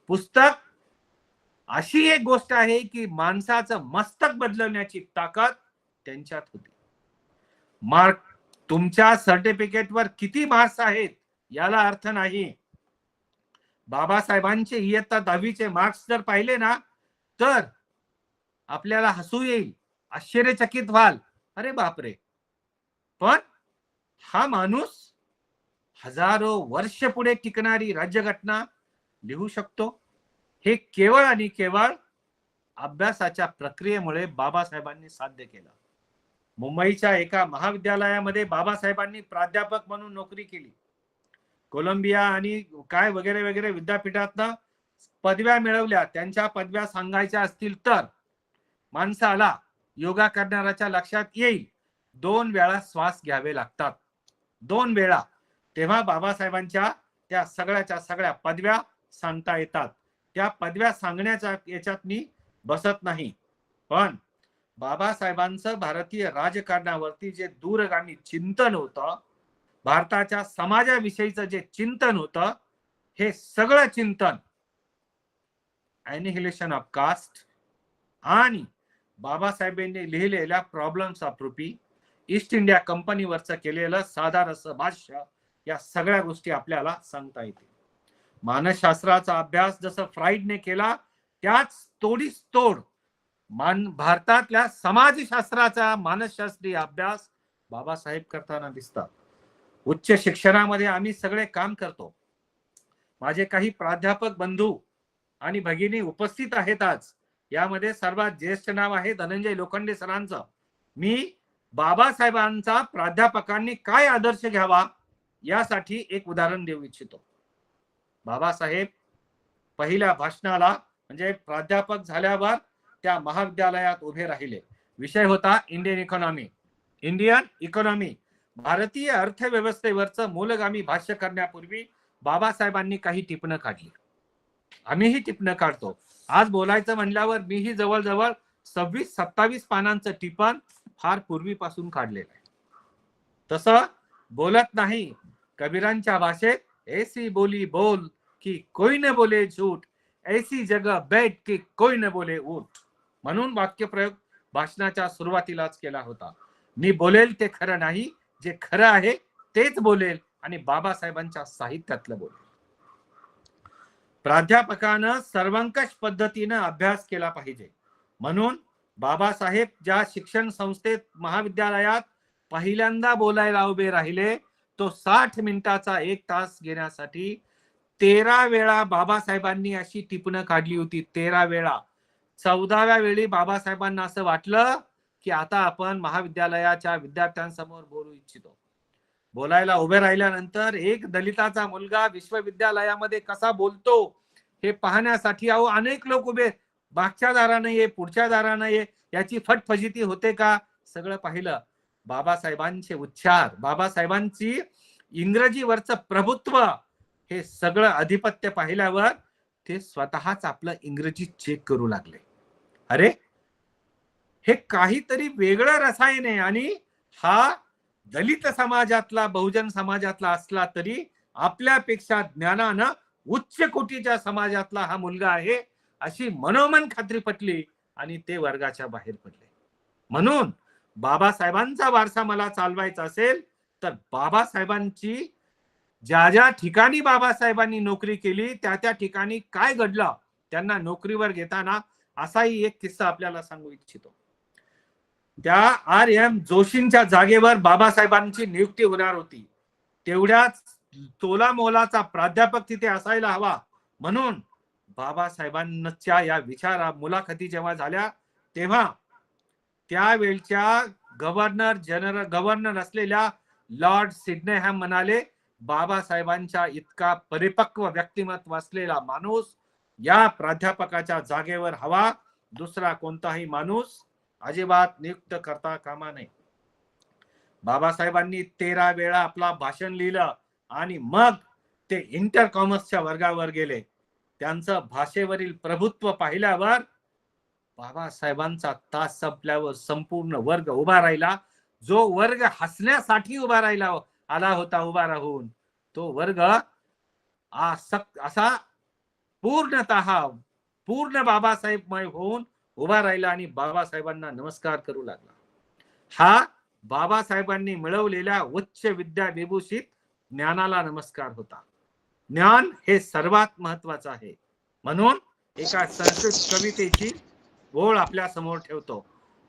पुस्तक अशी एक गोष्ट आहे की माणसाचं मस्तक बदलवण्याची ताकद त्यांच्यात होती. मार्क, तुमच्या सर्टिफिकेटवर किती मार्क्स आहेत याला अर्थ नाही. बाबासाहेबांचे इयत्ता 10वीचे मार्क्स जर पाहिले ना तर आपल्याला हसू येईल, आश्चर्यचकित व्हाल, अरे बापरे. पण हा माणूस हजारो वर्ष पुढे टिकणारी राज्यघटना लिहू शकतो हे केवळ आणि केवळ अभ्यासाच्या प्रक्रियेमुळे बाबासाहेबांनी साध्य केलं. मुंबईच्या एका महाविद्यालयामध्ये बाबासाहेबांनी प्राध्यापक म्हणून नोकरी केली. कोलंबिया आणि काय वगैरे वगैरे विद्यापीठातनं पदव्या मिळवल्या. त्यांच्या पदव्या सांगायच्या असतील तर माणसाला, योगा करणाऱ्याच्या लक्षात येईल 2 वेळा श्वास घ्यावे लागतात, 2 वेळा. तेव्हा बाबासाहेबांच्या त्या सगळ्याच्या सगळ्या पदव्या सांगता येतात. त्या पदव्या सांगण्याच्या याच्यात मी बसत नाही. पण बाबासाहेबांचं भारतीय राजकारणावरती जे दूरगामी चिंतन होतं, भारताच्या समाजाविषयीचं जे चिंतन होतं, हे सगळं चिंतन ॲनिहिलेशन ऑफ कास्ट आणि बाबासाहेबांनी लिहिलेल्या problems of rupee, east India कंपनीवरचं केलेलं साधारस भाष्य, या सगळ्या गोष्टी आपल्याला सांगता येतील. मानसशास्त्राचा अभ्यास जसं फ्राईडने केला त्याच तोडीस तोड भारतातल्या समाजशास्त्राचा मानसशास्त्रीय अभ्यास बाबासाहेब करताना दिसतात. उच्च शिक्षणामध्ये आम्ही सगळे काम करतो. माझे काही प्राध्यापक बंधू आणि भगिनी उपस्थित आहेत आज. यामध्ये सर्वात ज्येष्ठ नाव आहे धनंजय लोखंडे सरांचं. मी बाबासाहेबांचा प्राध्यापकांनी काय आदर्श घ्यावा यासाठी एक उदाहरण देऊ इच्छितो. बाबासाहेब पहिल्या भाषणाला म्हणजे प्राध्यापक झाल्यावर त्या महाविद्यालयात उभे राहिले. विषय होता इंडियन इकॉनॉमी. इंडियन इकॉनॉमी, भारतीय अर्थव्यवस्थेवरचं मूलगामी भाष्य करण्यापूर्वी बाबासाहेबांनी काही टिपणं काढली. आम्हीही टिपणं काढतो. आज बोलायचं म्हणल्यावर मीही जवळजवळ 26-27 पानांचं टिपण फार पूर्वीपासून काढलेलं आहे. तसं बोलत नाही. कबीरांच्या भाषेत ऐसी बोली बोल की कोई न बोले झूठ, ऐसी जगह बैठ की कोई न बोले उठ, म्हणून वाक्यप्रयोग भाषणाच्या सुरुवातीलाच केला होता. मी बोलेल ते खरं नाही, जे खरं आहे तेच बोलेल आणि बाबासाहेबांच्या साहित्यातलं बोलेल. प्राध्यापकानं सर्वंकष पद्धतीनं अभ्यास केला पाहिजे. म्हणून बाबासाहेब ज्या शिक्षण संस्थेत महाविद्यालयात पहिल्यांदा बोलायला उभे राहिले तो 60 मिनिटाचा 1 तास घेण्यासाठी 13 वेळा बाबासाहेबांनी अशी टिपणं काढली होती. 13 वेळा. 14व्या वेळी बाबासाहेबांना असं वाटलं की आता आपण महाविद्यालयाच्या विद्यार्थ्यांसमोर बोलू इच्छितो. बोलायला उभे राहिल्यानंतर एक दलिताचा मुलगा विश्वविद्यालयामध्ये कसा बोलतो हे पाहण्यासाठी अनेक लोक उभे, मागच्या दारानं ये, पुढच्या दारानं ये, याची फटफजिती होते का, सगळं पाहिलं. बाबासाहेबांचे उच्चार, बाबासाहेबांची इंग्रजीवरचं प्रभुत्व, हे सगळं आधिपत्य पाहिल्यावर ते स्वतःच आपलं इंग्रजी चेक करू लागले. अरे हे काहीतरी वेगळं रसायन आहे, आणि हा दलित समाजातला, बहुजन समाजातला असला तरी आपल्यापेक्षा ज्ञानानं उच्च कोटीच्या समाजातला हा मुलगा आहे, अशी मनोमन खात्री पटली आणि ते वर्गाच्या बाहेर पडले. म्हणून बाबासाहेबांचा वारसा मला चालवायचा असेल तर बाबासाहेबांची ज्या ज्या ठिकाणी बाबासाहेबांनी नोकरी केली त्या त्या ठिकाणी काय घडलं त्यांना नोकरीवर घेताना, असाही एक किस्सा आपल्याला सांगू इच्छितो. त्या R.M. जोशींच्या जागेवर बाबासाहेबांची नियुक्ती होणार होती. तेवढ्याच तोला मोलाचा प्राध्यापक तिथे असायला हवा, म्हणून बाबासाहेबांच्या या मुलाखती जेव्हा झाल्या तेव्हा त्यावेळच्या गव्हर्नर असलेल्या लॉर्ड सिडनेहॅम म्हणाले, बाबासाहेबांच्या इतका परिपक्व व्यक्तिमत्व असलेला माणूस या प्राध्यापकाच्या जागेवर हवा, दुसरा कोणताही माणूस अजिबात नियुक्त करता कामा नये. बाबासाहेबांनी 13 वेळा आपला भाषण लिहिलं आणि मग ते इंटर कॉमर्सच्या वर्गावर गेले. त्यांचं भाषेवरील प्रभुत्व पाहिल्यावर बाबासाहेबांचा तास संपल्यावर संपूर्ण वर्ग उभा राहिला. जो वर्ग हसण्यासाठी उभा राहिला आला होता उभा राहून, तो वर्ग असा पूर्ण बाबासाहेबमय होऊन उभा राहिला आणि बाबासाहेबांना नमस्कार करू लागला. हा बाबासाहेबांनी मिळवलेल्या उच्च विद्या विभूषित ज्ञानाला नमस्कार होता. ज्ञान हे सर्वात महत्वाचं आहे. म्हणून एका संस्कृत कवितेची ओळ आपल्या समोर ठेवतो.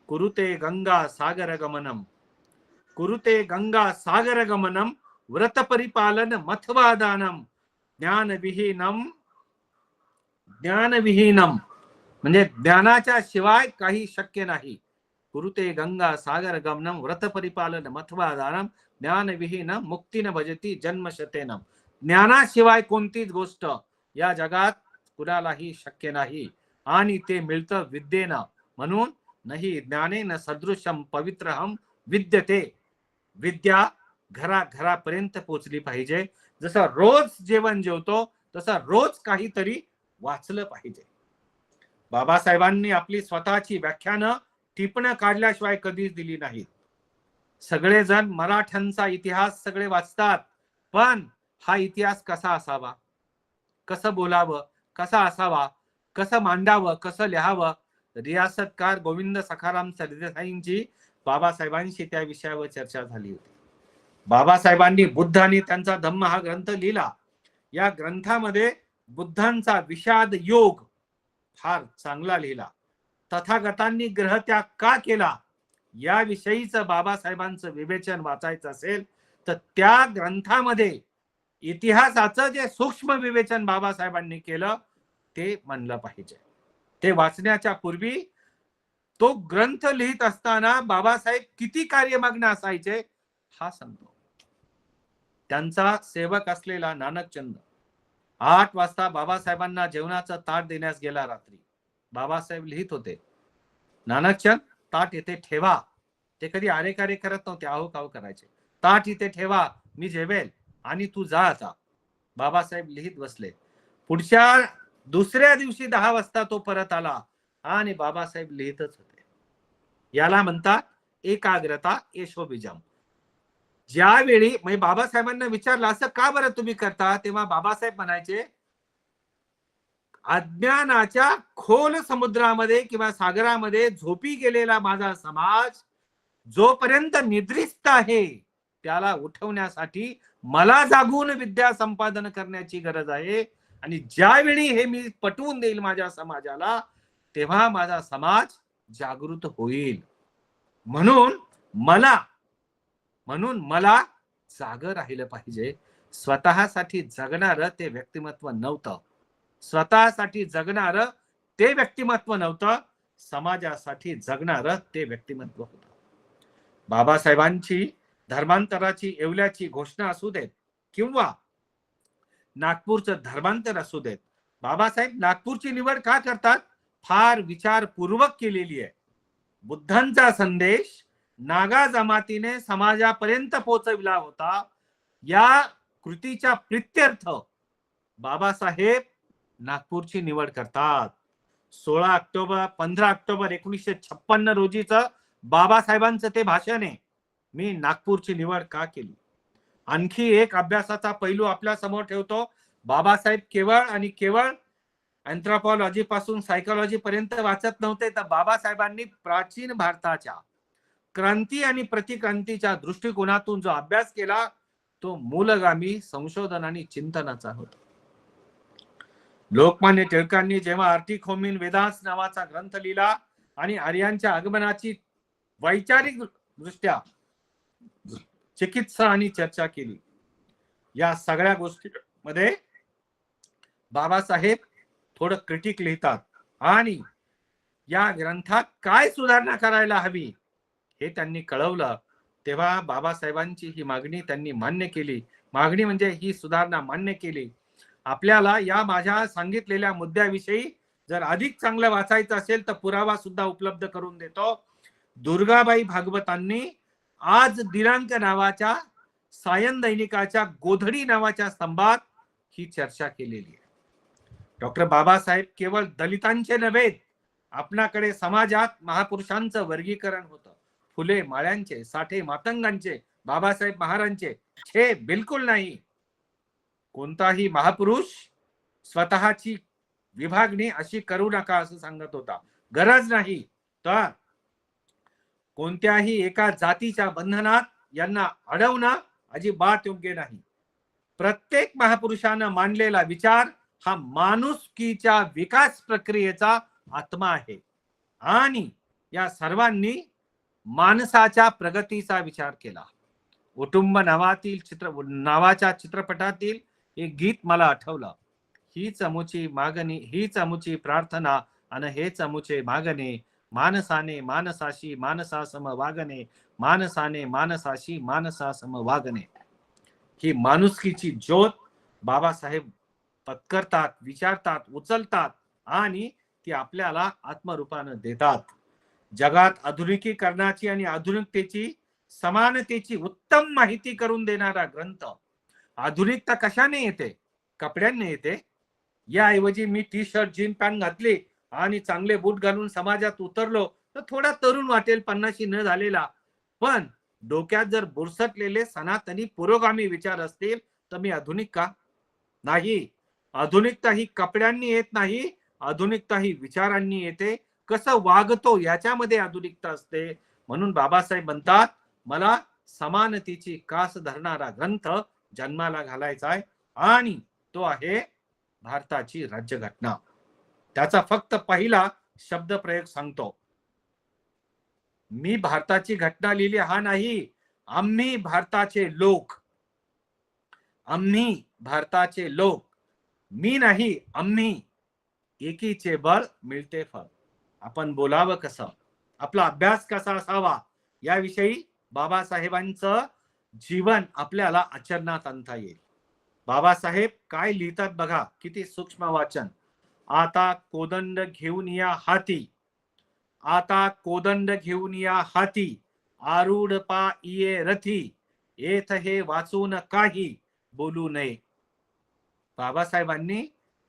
कुरुते गंगा सागर गमनम, कुरुते गंगा सागर गमनम, व्रत परिपालन मथवादानम, ज्ञानविहीनम म्हणजे ज्ञानाच्या शिवाय काही शक्य नाही. कुरुते गंगा सागर गमनम, व्रत परिपालन मथवादानम, ज्ञानविहीनम मुक्तीन भजती जन्मशतेनम. ज्ञानाशिवाय कोणतीच गोष्ट या जगात कुणालाही शक्य नाही, आणि ते मिळतं विद्येनं. म्हणून नाही ज्ञानेन सदृशम पवित्रहम विद्यते. विद्या घरापर्यंत पोचली पाहिजे. जसं रोज जेवण जेवतो तसं रोज काहीतरी वाचलं पाहिजे. बाबासाहेबांनी आपली स्वतःची व्याख्यानं टिपणं काढल्याशिवाय कधीच दिली नाहीत. सगळेजण मराठ्यांचा इतिहास सगळे वाचतात, पण हा इतिहास कसा असावा, कसं बोलावं, कसा असावा, कसं मांडावं, कसं लिहावं, रियासतकार गोविंद सखाराम सरदेसाईंची बाबासाहेबांशी त्या विषयावर चर्चा झाली होती. बाबासाहेबांनी बुद्ध आणि त्यांचा धम्म हा ग्रंथ लिहिला. या ग्रंथामध्ये बुद्धांचा विषाद योग फार चांगला लिहिला. तथागतांनी ग्रहत्याग का केला याविषयीचं बाबासाहेबांचं विवेचन वाचायचं असेल तर त्या ग्रंथामध्ये इतिहासाचं जे सूक्ष्म विवेचन बाबासाहेबांनी केलं ते म्हणलं पाहिजे. ते वाचण्याच्या पूर्वी तो ग्रंथ लिहित असताना बाबासाहेब किती कार्यमग्न असायचे हा सांगतो. त्यांचा सेवक असलेला नानकचंद 8 वाजता बाबासाहेबांना जेवणाचं ताट देण्यास गेला. रात्री बाबासाहेब लिहित होते, नानकचंद ताट इथे ठेवा. ते कधी आरेकारे करत नव्हते, आहो काहो करायचे. ताट इथे ठेवा, मी जेवेल आणि तू जा आता. बाबासाहेब लिहित बसले. दुसऱ्या दिवशी 10 वाजता तो परत आला आणि बाबासाहेब लिहितच होते. याला म्हणतात एकाग्रता यशोबीजम. ज्यावेळी म्हणजे बाबासाहेबांना विचारलं असं का बरं तुम्ही करता, तेव्हा बाबासाहेब म्हणायचे, अज्ञानाच्या खोल समुद्रामध्ये किंवा सागरामध्ये झोपी गेलेला माझा समाज जोपर्यंत निद्रिस्त आहे त्याला उठवण्यासाठी मला जागून विद्या संपादन करण्याची गरज आहे. आणि ज्यावेळी हे मी पटवून देईल माझ्या समाजाला तेव्हा माझा समाज जागृत होईल. म्हणून मला जागं राहिलं पाहिजे. स्वतःसाठी जगणारं ते व्यक्तिमत्व नव्हतं. स्वतःसाठी जगणारं ते व्यक्तिमत्व नव्हतं. समाजासाठी जगणारं ते व्यक्तिमत्व होतं. बाबासाहेबांची धर्मांतराची येवल्याची घोषणा असू देत किंवा नागपूरचं धर्मांतर असू देत, बाबासाहेब नागपूरची निवड का करतात? फार विचारपूर्वक केलेली आहे. बुद्धांचा संदेश नागा जमातीने समाजापर्यंत पोहोचविला होता. या कृतीच्या प्रित्यर्थ बाबासाहेब नागपूरची निवड करतात. 15 ऑक्टोबर 1956 रोजीचं बाबासाहेबांचं ते भाषण आहे. मी नागपूरची निवड का केली. आणखी एक अभ्यासाचा पैलू आपल्या समोर ठेवतो. बाबासाहेब केवळ आणि केवळ अँथ्रोपॉलॉजी पासून सायकोलॉजी पर्यंत वाचत नव्हते, तर बाबासाहेबांनी प्राचीन भारताच्या क्रांती आणि प्रतिक्रांतीच्या दृष्टिकोनातून जो अभ्यास केला तो मूलगामी संशोधन आणि चिंतनाचा होता. लोकमान्य टिळकांनी जेव्हा आर्टिक होमिन वेदांस नावाचा ग्रंथ लिहिला आणि आर्यांच्या आगमनाची वैचारिक दृष्ट्या चिकित्सा आणि चर्चा केली, या सगळ्या गोष्टींमध्ये बाबासाहेब थोडं क्रिटिक लिहितात आणि या ग्रंथात काय सुधारणा करायला हवी हे त्यांनी कळवलं. तेव्हा बाबासाहेबांची ही मागणी त्यांनी मान्य केली. मागणी म्हणजे ही सुधारणा मान्य केली. आपल्याला या माझ्या सांगितलेल्या मुद्द्याविषयी जर अधिक चांगलं वाचायचं असेल तर पुरावा सुद्धा उपलब्ध करून देतो. दुर्गाबाई भागवतांनी आज दिनांक नावाच्या सायन दैनिकाच्या गोधडी नावाच्या स्तंभात ही चर्चा केलेली आहे. डॉक्टर बाबासाहेब केवळ दलितांचे नव्हे, आपल्याकडे समाजात महापुरुषांचं वर्गीकरण होतं. फुले माळ्यांचे, साठे मातंगांचे, बाबासाहेब महाराजांचे हे बिलकुल नाही. कोणताही महापुरुष स्वतःची विभागणी अशी करू नका असं सांगत होता. गरज नाही. तर कोणत्याही एका जातीच्या बंधनात यांना अडवणं अजिबात योग्य नाही. प्रत्येक महापुरुषानं मांडलेला विचार हा माणुसकीच्या विकास प्रक्रियेचा आत्मा आहे आणि या सर्वांनी माणसाच्या प्रगतीचा विचार केला. कुटुंब नावाच्या चित्रपटातील एक गीत मला आठवलं. हीच अमुची मागणी, हीच अमुची प्रार्थना आणि हेच अमुचे मागणे, माणसाने माणसाशी माणसासम वागणे, माणसाने माणसाशी माणसासम वागणे. ही माणुसकीची ज्योत बाबासाहेब पत्करतात, विचारतात, उचलतात आणि ती आपल्याला आत्मरूपानं देतात. जगात आधुनिकीकरणाची आणि आधुनिकतेची समानतेची उत्तम माहिती करून देणारा ग्रंथ. आधुनिकता कशाने येते? कपड्यांनी येते. याऐवजी मी टी शर्ट, जीन पॅन्ट घातली आणि चांगले बूट घालून समाजात उतरलो तर थोडा तरुण वाटेल, 50 न झालेला. पण डोक्यात जर बुरसटलेले सनातनी पुरोगामी विचार असतील तर मी आधुनिक का? नाही. आधुनिकता ही कपड्यांनी येत नाही, आधुनिकता ही विचारांनी येते. कसं वागतो याच्यामध्ये आधुनिकता असते. म्हणून बाबासाहेब म्हणतात, मला समानतेची कास धरणारा ग्रंथ जन्माला घालायचा आहे आणि तो आहे भारताची राज्यघटना. त्याचा फक्त पहिला शब्द प्रयोग सांगतो. मी भारताची घटना लिहिली हा नाही, आम्ही भारताचे लोक, आम्ही भारताचे लोक, मी नाही आम्ही, एकीचे बळ मिळते फळ. आपण बोलावं कसं, आपला अभ्यास कसा असावा याविषयी बाबासाहेबांचं जीवन आपल्याला आचरणात आणता येईल. बाबासाहेब काय लिहितात बघा, किती सूक्ष्म वाचन. आता कोदंड घेऊन या हाती, आता कोदंड घेऊन या हाती, आरूढ पा इये रथी, येथ हे वाचून काही बोलू नये. बाबासाहेबांनी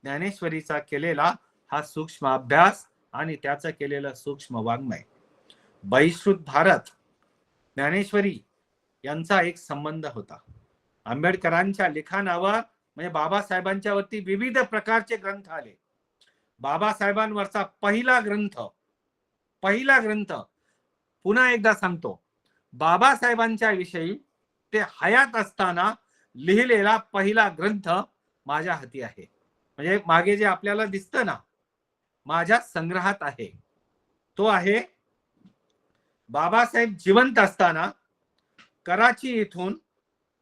ज्ञानेश्वरीचा केलेला हा सूक्ष्म अभ्यास आणि त्याचं केलेलं सूक्ष्म वाङ्मय. बहिष्कृत भारत, ज्ञानेश्वरी यांचा एक संबंध होता. आंबेडकरांच्या लिखाणावर म्हणजे बाबासाहेबांच्या वरती विविध प्रकारचे ग्रंथ आले. बाबासाहेबांवरचा पहिला ग्रंथ पुन्हा एकदा सांगतो, बाबासाहेबांच्या विषयी ते हयात असताना लिहिलेला पहिला ग्रंथ माझ्या हाती आहे. म्हणजे मागे जे आपल्याला दिसतं ना, माझ्या संग्रहात आहे. तो आहे बाबासाहेब जिवंत असताना कराची येथून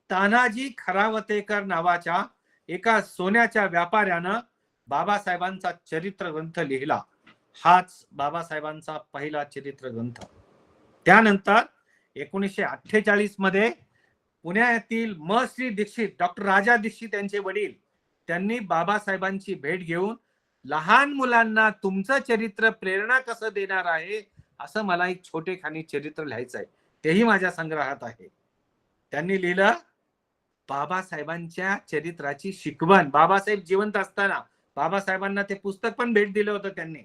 तानाजी खरावतेकर नावाच्या एका सोन्याच्या व्यापाऱ्यानं बाबासाहेबांचा चरित्र ग्रंथ लिहिला. हाच बाबासाहेबांचा पहिला चरित्र ग्रंथ. त्यानंतर 1948 मध्ये पुण्यातील श्री दीक्षित, डॉक्टर राजा दीक्षित यांचे वडील, त्यांनी बाबासाहेबांची भेट घेऊन लहान मुलांना तुमचं चरित्र प्रेरणा कसं देणार आहे असं मला एक छोटेखानी चरित्र लिहायचं आहे, तेही माझ्या संग्रहात आहे. त्यांनी लिहिलं बाबासाहेबांच्या चरित्राची शिकवण. बाबासाहेब जिवंत असताना बाबासाहेबांना ते पुस्तक पण भेट दिलं होतं त्यांनी.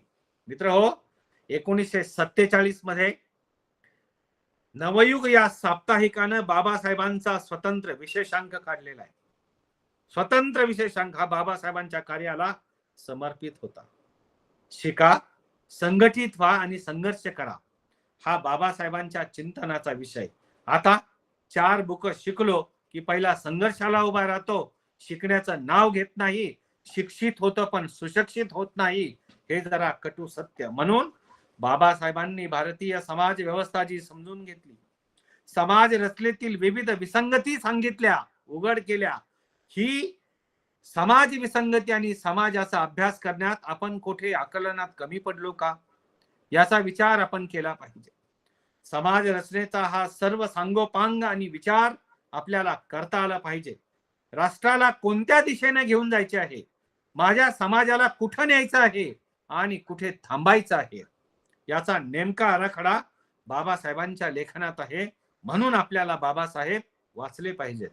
मित्र हो, 1947 मध्ये नवयुग या साप्ताहिकानं बाबासाहेबांचा स्वतंत्र विशेषांक काढलेला आहे. स्वतंत्र विशेषांक हा बाबासाहेबांच्या कार्याला समर्पित होता. शिका, संघटित व्हा आणि संघर्ष करा, हा बाबासाहेबांच्या चिंतनाचा विषय. आता 4 बुक शिकलो की पहिला संघर्षाला उभा राहतो, शिकण्याचं नाव घेत नाही, शिक्षित होतो पण सुशिक्षित होत नाही, हे जरा कटू सत्य. म्हणून बाबासाहेबांनी भारतीय समाज व्यवस्था जी समजून घेतली, समाज रचनेतील विविध विसंगती सांगितल्या, उघड केल्या, ही समाज विसंगती आणि समाजाचा अभ्यास करण्यात आपण कुठे आकलनात कमी पडलो का, याचा विचार आपण केला पाहिजे. समाज रचनेचा हा सर्व सांगोपांग आणि विचार आपल्याला करता आला पाहिजे. राष्ट्राला कोणत्या दिशेने घेऊन जायचे आहे, माझ्या समाजाला कुठं न्यायचं आहे आणि कुठे थांबायचं आहे, याचा नेमका आराखडा बाबासाहेबांच्या लेखनात आहे. म्हणून आपल्याला बाबासाहेब वाचले पाहिजेत.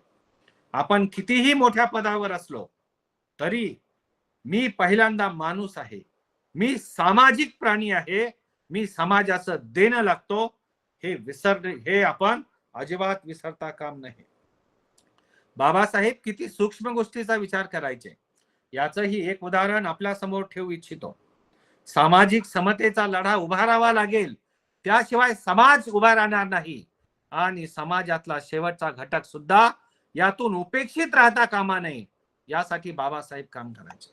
आपण कितीही मोठ्या पदावर असलो तरी मी पहिल्यांदा माणूस आहे, मी सामाजिक प्राणी आहे, मी समाजाचं देणं लागतो, हे आपण अजिबात विसरता काम नाही. बाबासाहेब किती सूक्ष्म गोष्टीचा विचार करायचे याचंही एक उदाहरण आपल्या समोर ठेवू इच्छितो. सामाजिक समतेचा लढा उभारावा लागेल, त्याशिवाय समाज उभा राहणार नाही आणि समाजातला शेवटचा घटक सुद्धा यातून उपेक्षित राहता कामा नये, यासाठी बाबासाहेब काम करायचे.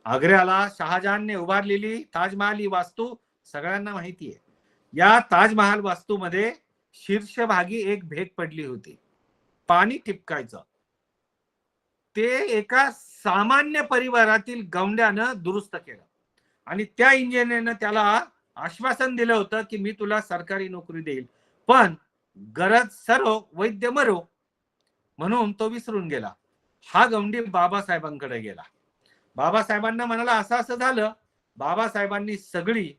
आग्र्याला शहाजहानने उभारलेली ताजमहाल ही वास्तू सगळ्यांना माहिती आहे. या ताजमहाल वास्तूमध्ये शीर्षभागी एक भेग पडली होती, पाणी टिपकायचं. ते एका सामान्य परिवारातील गवंड्यानं दुरुस्त केलं आणि त्या इंजिनियरनं त्याला आश्वासन दिलं होतं की मी तुला सरकारी नोकरी देईल, पण गरज सरो वैद्य मरो, म्हणून तो विसरून गेला. हा गवंडी बाबासाहेबांकडे गेला. बाबासाहेबांना म्हणाला असं असं झालं. बाबासाहेबांनी सगळी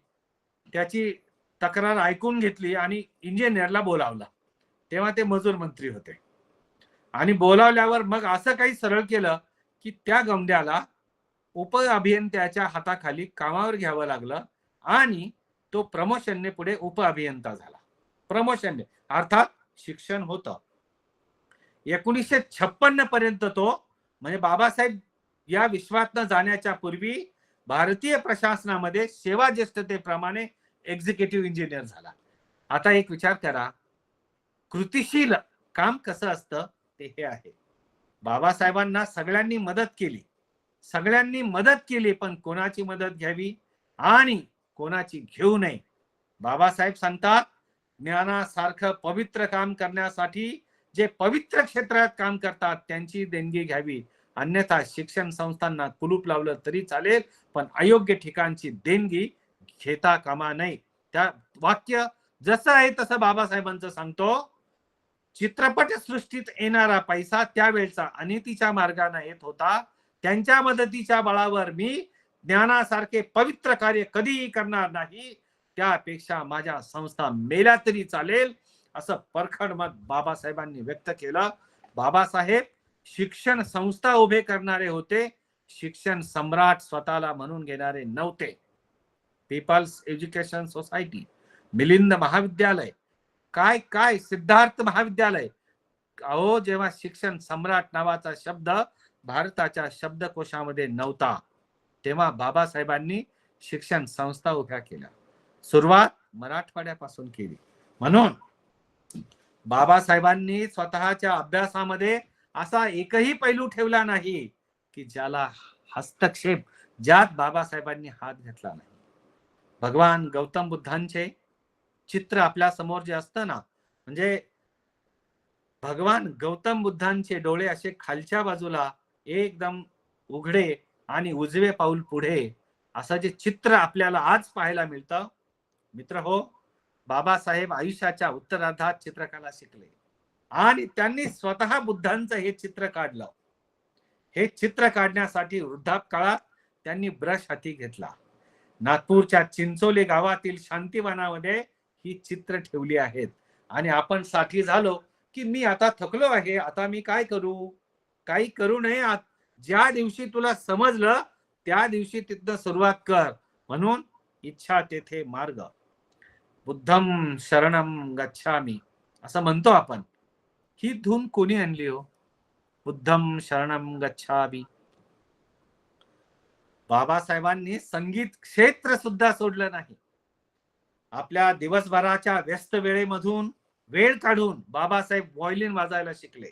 त्याची तक्रार ऐकून घेतली आणि इंजिनियरला बोलावला. तेव्हा ते मजूर मंत्री होते आणि बोलावल्यावर मग असं काही सरळ केलं की त्या गवंड्याला उप अभियंत्याच्या हाताखाली कामावर घ्यावं लागलं आणि तो प्रमोशनने पुढे उप अभियंता झाला. प्रमोशनने अर्थात शिक्षण होतं. 1956 पर्यंत तो, म्हणजे बाबासाहेब या विश्वातनं जाण्याच्या पूर्वी भारतीय प्रशासनामध्ये सेवा ज्येष्ठतेप्रमाणे एक्झिक्युटिव्ह इंजिनियर झाला. आता एक विचार करा, कृतिशील काम कसं असतं ते हे आहे. बाबासाहेबांना सगळ्यांनी मदत केली, पण कोणाची मदत घ्यावी आणि कोणाची घेऊ नये. बाबासाहेब सांगतात, ज्ञानासारखं पवित्र काम करण्यासाठी जे पवित्र क्षेत्रात काम करतात त्यांची देणगी घ्यावी, अन्यथा शिक्षण संस्थांना कुलूप लावलं तरी चालेल, पण अयोग्य ठिकाणची देणगी घेता कामा नये. त्या वाक्य जसं आहे तसं बाबासाहेबांचं सांगतो. चित्रपट सृष्टीत येणारा पैसा त्यावेळचा अनितीच्या मार्गाने येत होता. त्यांच्या मदतीच्या बळावर मी ज्ञानासारखे पवित्र कार्य कधीही करणार नाही, त्यापेक्षा माझ्या संस्था मेल्या तरी चालेल, असं परखड मत बाबासाहेबांनी व्यक्त केलं. बाबासाहेब शिक्षण संस्था उभे करणारे होते, शिक्षण सम्राट स्वतःला म्हणून घेणारे नव्हते. पीपल्स एज्युकेशन सोसायटी, मिलिंद महाविद्यालय, काय सिद्धार्थ महाविद्यालय, अहो जेव्हा शिक्षण सम्राट नावाचा शब्द भारताच्या शब्दकोशामध्ये नव्हता तेव्हा बाबासाहेबांनी शिक्षण संस्था उभ्या केल्या. सुरुवात मराठवाड्यापासून केली. म्हणून बाबासाहेबांनी स्वतःच्या अभ्यासामध्ये असा एकही पैलू ठेवला नाही की ज्याला हस्तक्षेप, ज्यात बाबासाहेबांनी हात घेतला नाही. भगवान गौतम बुद्धांचे चित्र आपल्या समोर जे असतं ना, म्हणजे भगवान गौतम बुद्धांचे डोळे असे खालच्या बाजूला एकदम उघडे आणि उजवे पाऊल पुढे, असं जे चित्र आपल्याला आज पाहायला मिळतं. मित्र हो, बाबासाहेब आयुष्याच्या उत्तरार्धात चित्रकला शिकले आणि त्यांनी स्वतः बुद्धांचं हे चित्र काढलं. हे चित्र काढण्यासाठी वृद्धापकाळात त्यांनी ब्रश हाती घेतला. नागपूरच्या चिंचोली गावातील शांतीवनामध्ये ही चित्र ठेवली आहेत. आणि आपण साठी झालो की मी आता थकलो आहे, आता मी काय करू, काही करू नये. ज्या दिवशी तुला समजलं त्या दिवशी तिथं सुरुवात कर. म्हणून इच्छा तेथे मार्ग, बुद्धम शरणम गच्छामी असं म्हणतो आपण. ही धून कोणी आणली हो? बुद्धम शरणम गच्छामी. बाबासाहेबांनी संगीत क्षेत्र सुद्धा सोडलं नाही. आपल्या दिवसभराच्या व्यस्त वेळेमधून वेळ काढून बाबासाहेब व्हायोलिन वाजायला शिकले.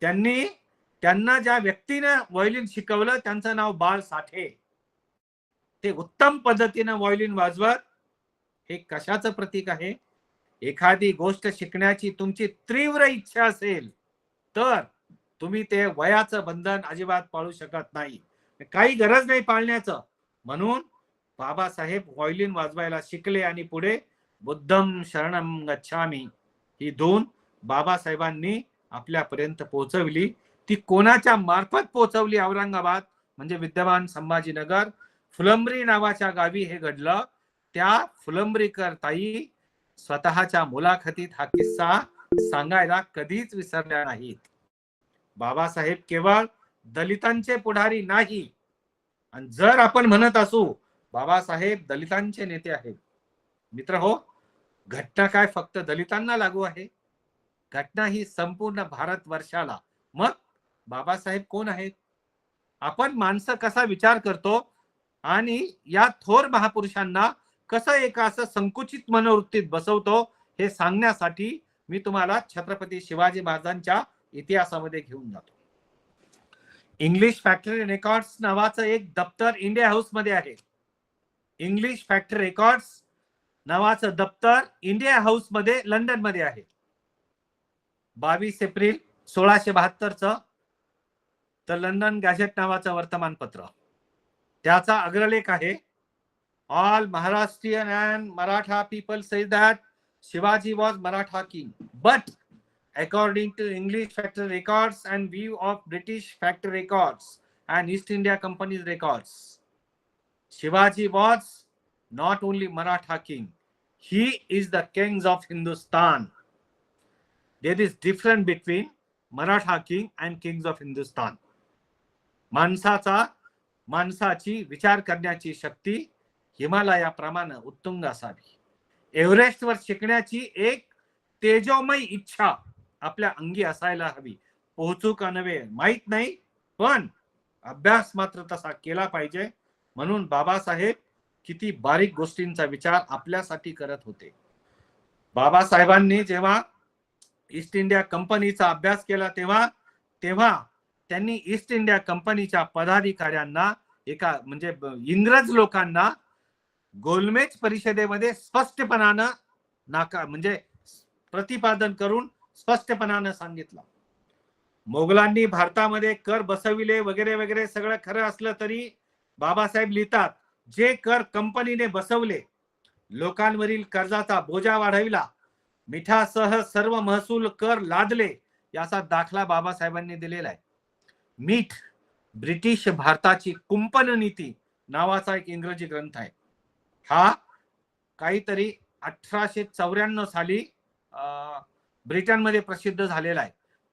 त्यांना ज्या व्यक्तीने व्हायोलिन शिकवलं त्यांचं नाव बाळ साठे. ते उत्तम पद्धतीने व्हायोलिन वाजवत. हे कशाचं प्रतीक आहे? एखादी गोष्ट शिकण्याची तुमची तीव्र इच्छा असेल तर तुम्ही ते वयाचं बंधन अजिबात पाळू शकत नाही. काही गरज नाही पाळण्याचं. म्हणून बाबासाहेब व्हायोलिन वाजवायला शिकले आणि पुढे बुद्धम शरणम गच्छामी ही धून बाबासाहेबांनी आपल्यापर्यंत पोहोचवली. ती कोणाच्या मार्फत पोहोचवली? औरंगाबाद म्हणजे विद्यमान संभाजीनगर फुलंब्री नावाच्या गावी हे घडलं. त्या फुलंब्रीकर ताई स्वतःच्या मुलाखतीत हा किस्सा सांगायला कधीच विसरल्या नाहीत. बाबासाहेब केवळ दलितांचे पुढारी नाही. आणि जर आपण म्हणत असू बाबासाहेब दलितांचे नेते आहेत, मित्र हो, घटना काय फक्त दलितांना लागू आहे? घटना ही संपूर्ण भारतवर्षाला. मग बाबासाहेब कोण आहेत? आपण माणसं कसा विचार करतो आणि या थोर महापुरुषांना कसं एका असं संकुचित मनोवृत्तीत बसवतो हे सांगण्यासाठी मी तुम्हाला छत्रपती शिवाजी महाराजांच्या इतिहासामध्ये घेऊन जातो. इंग्लिश फॅक्टरी रेकॉर्ड्स नावाचं एक दप्तर इंडिया हाऊस मध्ये आहे. इंग्लिश फॅक्टरी रेकॉर्ड्स नावाचं दप्तर इंडिया हाऊस मध्ये लंडन मध्ये आहे. 22 एप्रिल 1672 तर लंडन गॅझेट नावाचं वर्तमानपत्र, त्याचा अग्रलेख आहे, all Maharashtrian and Maratha people say that Shivaji was Maratha king, but according to English factory records and view of British factory records and East India Company's records, Shivaji was not only Maratha king, he is the king of Hindustan. There is difference between Maratha king and kings of Hindustan. माणसाची विचार करण्याची शक्ती हिमालयाप्रमाणे उत्तुंग असावी. एव्हरेस्टवर शिकण्याची एक तेजोमय इच्छा आपल्या अंगी असायला हवी. पोहोचू का नव्हे माहित नाही, पण अभ्यास मात्र तसा केला पाहिजे. म्हणून बाबासाहेब किती बारीक गोष्टींचा विचार आपल्यासाठी करत होते. बाबासाहेबांनी जेव्हा ईस्ट इंडिया कंपनीचा अभ्यास केला तेव्हा त्यांनी ईस्ट इंडिया कंपनीच्या पदाधिकाऱ्यांना म्हणजे इंग्रज लोकांना गोलमेज परिषदेमध्ये स्पष्टपणानं म्हणजे प्रतिपादन करून स्पष्टपणानं सांगितलं. मोगलांनी भारतामध्ये कर बसविले वगैरे वगैरे सगळं खरं असलं तरी बाबासाहेब लिहितात, जे कर कंपनीने बसवले, लोकांवरील कर्जाचा बोजा वाढविला, मिठासह सर्व महसूल कर लादले, याचा दाखला बाबासाहेबांनी दिलेला आहे. मीठ ब्रिटिश भारताची कुंपण नीती नावाचा एक इंग्रजी ग्रंथ आहे. हा काहीतरी 1894 साली ब्रिटनमध्ये प्रसिद्ध झालेला आहे.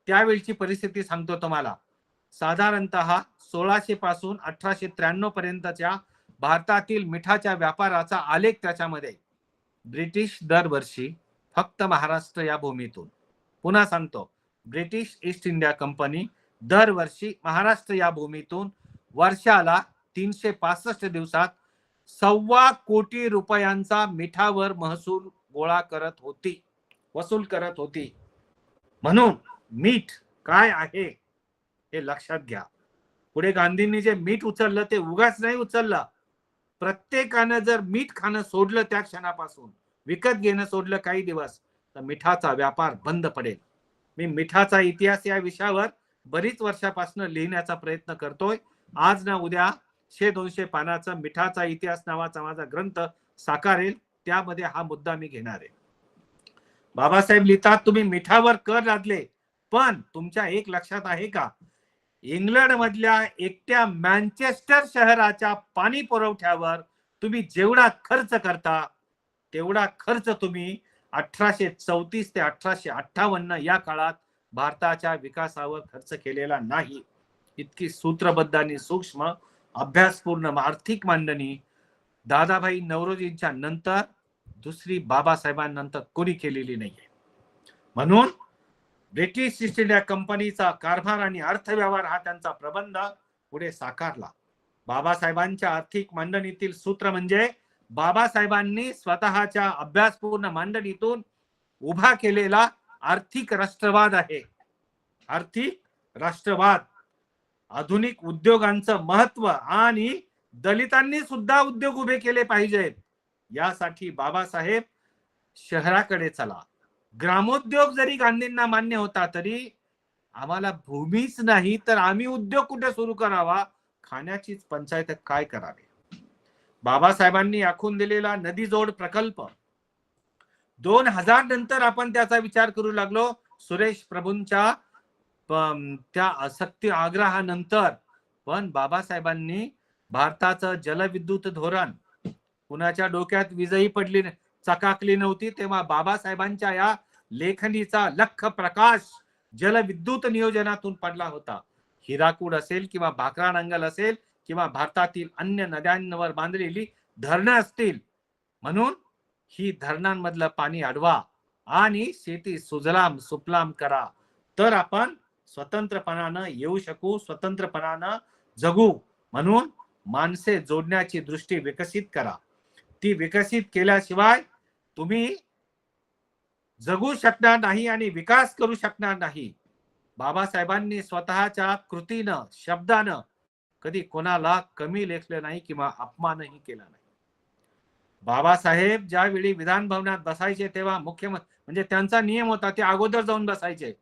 त्यावेळची परिस्थिती सांगतो तुम्हाला. साधारणतः 1600 पासून 1893 पर्यंतच्या भारतातील मिठाच्या व्यापाराचा आलेख त्याच्यामध्ये. ब्रिटिश दरवर्षी फक्त महाराष्ट्र या भूमीतून, पुन्हा सांगतो, ब्रिटिश ईस्ट इंडिया कंपनी दरवर्षी महाराष्ट्र या भूमीतून वर्षाला 365 दिवसात 1.25 कोटी रुपयांचा मिठावर महसूल गोळा करत होती, वसूल करत होती. म्हणून मीठ काय आहे हे लक्षात घ्या. पुढे गांधींनी जे मीठ उचललं ते उगाच नाही उचललं. प्रत्येकानं जर मीठ खाणं सोडलं, त्या क्षणापासून विकत घेणं सोडलं काही दिवस, तर मिठाचा व्यापार बंद पडेल. मी मिठाचा इतिहास या विषयावर बरीच वर्षापासून लिहिण्याचा प्रयत्न करतोय. आज ना उद्या 100-200 पानाचा मिठाचा इतिहास नावाचा माझा ग्रंथ साकारेल. त्यामध्ये हा मुद्दा मी घेणार आहे. बाबासाहेब लिहितात, तुम्ही मिठावर कर लादले, पण तुमच्या एक लक्षात आहे का, इंग्लंड मधल्या एकट्या मँचेस्टर शहराच्या पाणी पुरवठ्यावर तुम्ही जेवढा खर्च करता तेवढा खर्च तुम्ही 1834 ते 1858 या काळात भारताच्या विकासावर खर्च केलेला नाही. इतकी सूत्रबद्ध आणि सूक्ष्म अभ्यासपूर्ण आर्थिक मांडणी दादाभाई नौरोजींच्या नंतर दुसरी बाबासाहेबांनंतर कोणी केलेली नाहीये. म्हणून ब्रिटिश ईस्ट इंडिया कंपनीचा कारभार आणि अर्थव्यवहार हा त्यांचा प्रबंध पुढे साकारला. बाबासाहेबांच्या आर्थिक मांडणीतील सूत्र म्हणजे बाबासाहेबांनी स्वतःच्या अभ्यासपूर्ण मांडणीतून उभा केलेला आर्थिक राष्ट्रवाद आहे. आर्थिक राष्ट्रवाद, आधुनिक उद्योगांचं महत्व आणि दलितांनी सुद्धा उद्योग उभे केले पाहिजेत, यासाठी बाबासाहेब शहराकडे चला. ग्रामोद्योग जरी गांधींना मान्य होता तरी आम्हाला भूमीच नाही तर आम्ही उद्योग कुठे सुरू करावा, खाण्याचीच पंचायत काय करावे. बाबासाहेबांनी आखून दिलेला नदी जोड प्रकल्प 2000 नंतर आपण त्याचा विचार करू लागलो. सुरेश प्रभूंच्या त्या आसक्ती आग्रहानंतर. पण बाबासाहेबांनी भारताचं जलविद्युत धोरण, कुणाच्या डोक्यात वीजही पडली चकाकली नव्हती तेव्हा बाबासाहेबांच्या या लेखणीचा लख प्रकाश जलविद्युत नियोजनातून पडला होता. हिराकूड असेल किंवा भाकरानांगल असेल किंवा भारतातील अन्य नद्यांवर बांधलेली धरणं असतील, म्हणून ही धरणांमधलं पाणी अडवा आणि शेती सुजलाम सुफलाम करा, तर आपण स्वतंत्रपणानं येऊ शकू, स्वतंत्रपणानं जगू. म्हणून माणसे जोडण्याची दृष्टी विकसित करा. ती विकसित केल्याशिवाय तुम्ही जगू शकणार नाही आणि विकास करू शकणार नाही. बाबासाहेबांनी स्वतःच्या कृतीनं, शब्दानं कधी कोणाला कमी लेखलं नाही किंवा अपमानही केला नाही. बाबासाहेब ज्यावेळी विधान भवनात बसायचे तेव्हा मुख्यमंत्री म्हणजे त्यांचा नियम होता ते अगोदर जाऊन बसायचे,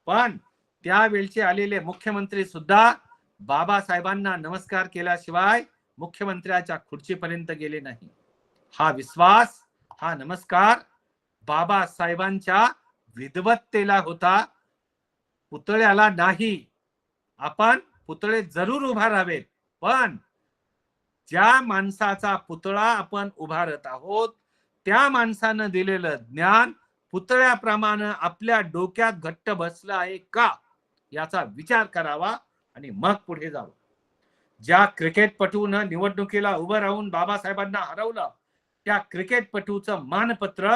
पण त्यावेळचे आलेले मुख्यमंत्री सुद्धा बाबासाहेबांना नमस्कार केल्याशिवाय मुख्यमंत्र्याच्या खुर्चीपर्यंत गेले नाही. हा विश्वास, हा नमस्कार बाबासाहेबांच्या विद्वत्तेला होता, पुतळ्याला नाही. आपण पुतळे जरूर उभारावेत, पण ज्या माणसाचा पुतळा आपण उभारत आहोत त्या माणसानं दिलेलं ज्ञान पुतळ्याप्रमाणे आपल्या डोक्यात घट्ट बसलं आहे का, याचा विचार करावा आणि मग पुढे जावं. ज्या क्रिकेटपटूनं निवडणुकीला उभं राहून बाबासाहेबांना हरवलं, त्या क्रिकेटपटूचं मानपत्र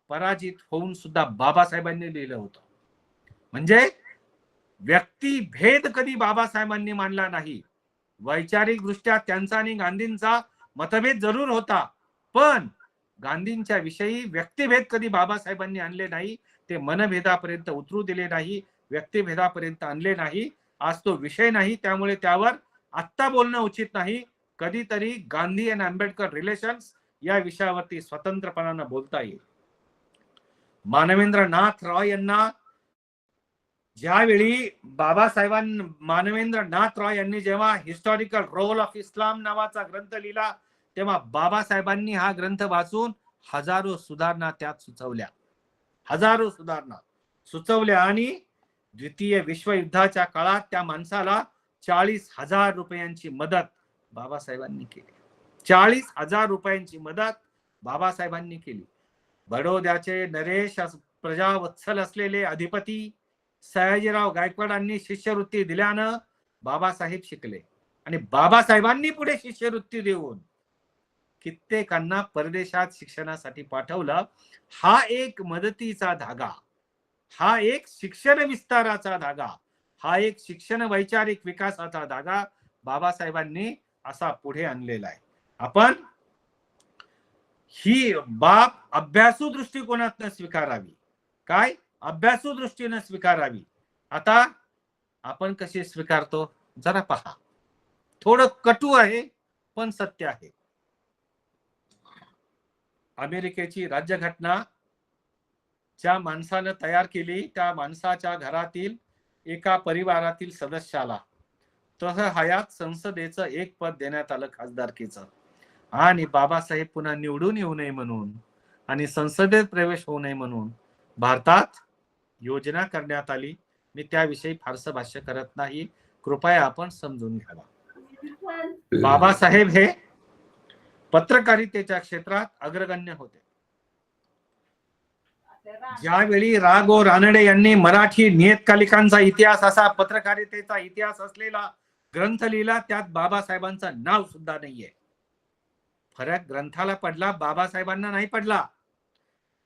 पराजित होऊन सुद्धा बाबासाहेबांनी लिहिलं होतं. म्हणजे व्यक्तिभेद कधी बाबासाहेबांनी मानला नाही. वैचारिक दृष्ट्या त्यांचा आणि गांधींचा मतभेद जरूर होता, पण गांधींच्या विषयी व्यक्तिभेद कधी बाबासाहेबांनी आणले नाही. ते मनभेदापर्यंत उतरू दिले नाही, व्यक्तिभेदापर्यंत आणले नाही. आज तो विषय नाही, त्यामुळे त्यावर आत्ता बोलणं उचित नाही. कधीतरी गांधी आणि आंबेडकर रिलेशन्स या विषयावरती स्वतंत्रपणानं बोलता येईल. मानवेंद्रनाथ रॉय यांना ज्यावेळी मानवेंद्रनाथ रॉय यांनी जेव्हा हिस्टॉरिकल रोल ऑफ इस्लाम नावाचा ग्रंथ लिहिला तेव्हा बाबासाहेबांनी हा ग्रंथ वाचून हजारो सुधारणा त्यात सुचवल्या. हजारो सुधारणा सुचवल्या आणि द्वितीय विश्वयुद्धाच्या काळात त्या माणसाला 40,000 रुपयांची मदत बाबासाहेबांनी केली. 40,000 रुपयांची मदत बाबासाहेबांनी केली. बडोद्याचे नरेश प्रजावत्सल असलेले अधिपती सयाजीराव गायकवाडांनी शिष्यवृत्ती दिल्यानं बाबासाहेब शिकले आणि बाबासाहेबांनी पुढे शिष्यवृत्ती देऊन कित्येकांना परदेशात शिक्षणासाठी पाठवलं. हा एक मदतीचा धागा, हा एक शिक्षण विस्ताराचा धागा, हा एक शिक्षण वैचारिक विकासाचा धागा बाबासाहेबांनी असा पुढे आणलेला आहे. आपण ही बाब अभ्यासू दृष्टिकोनातून स्वीकारावी. काय अभ्यासू दृष्टीने स्वीकारावी. आता आपण कशी स्वीकारतो जरा पहा. थोडं कटू आहे पण सत्य आहे. अमेरिकेची राज्यघटना ज्या माणसानं तयार केली त्या माणसाच्या घरातील एका परिवारातील सदस्याला तसं हयात संसदेचं एक पद देण्यात आलं खासदारकीचं. आणि बाबासाहेब पुन्हा निवडून येऊ नये म्हणून आणि संसदेत प्रवेश होऊ नये म्हणून भारतात योजना करण्यात आली. मी त्याविषयी फारसं भाष्य करत नाही, कृपया आपण समजून घ्यावा. बाबासाहेब हे पत्रकारितेच्या क्षेत्रात अग्रगण्य होते. ज्यावेळी रा गो रानडे यांनी मराठी नियतकालिकांचा इतिहास असा पत्रकारितेचा इतिहास असलेला ग्रंथ लिहिला, त्यात बाबासाहेबांचं नाव सुद्धा नाहीये. फरक ग्रंथाला पडला, बाबासाहेबांना नाही पडला.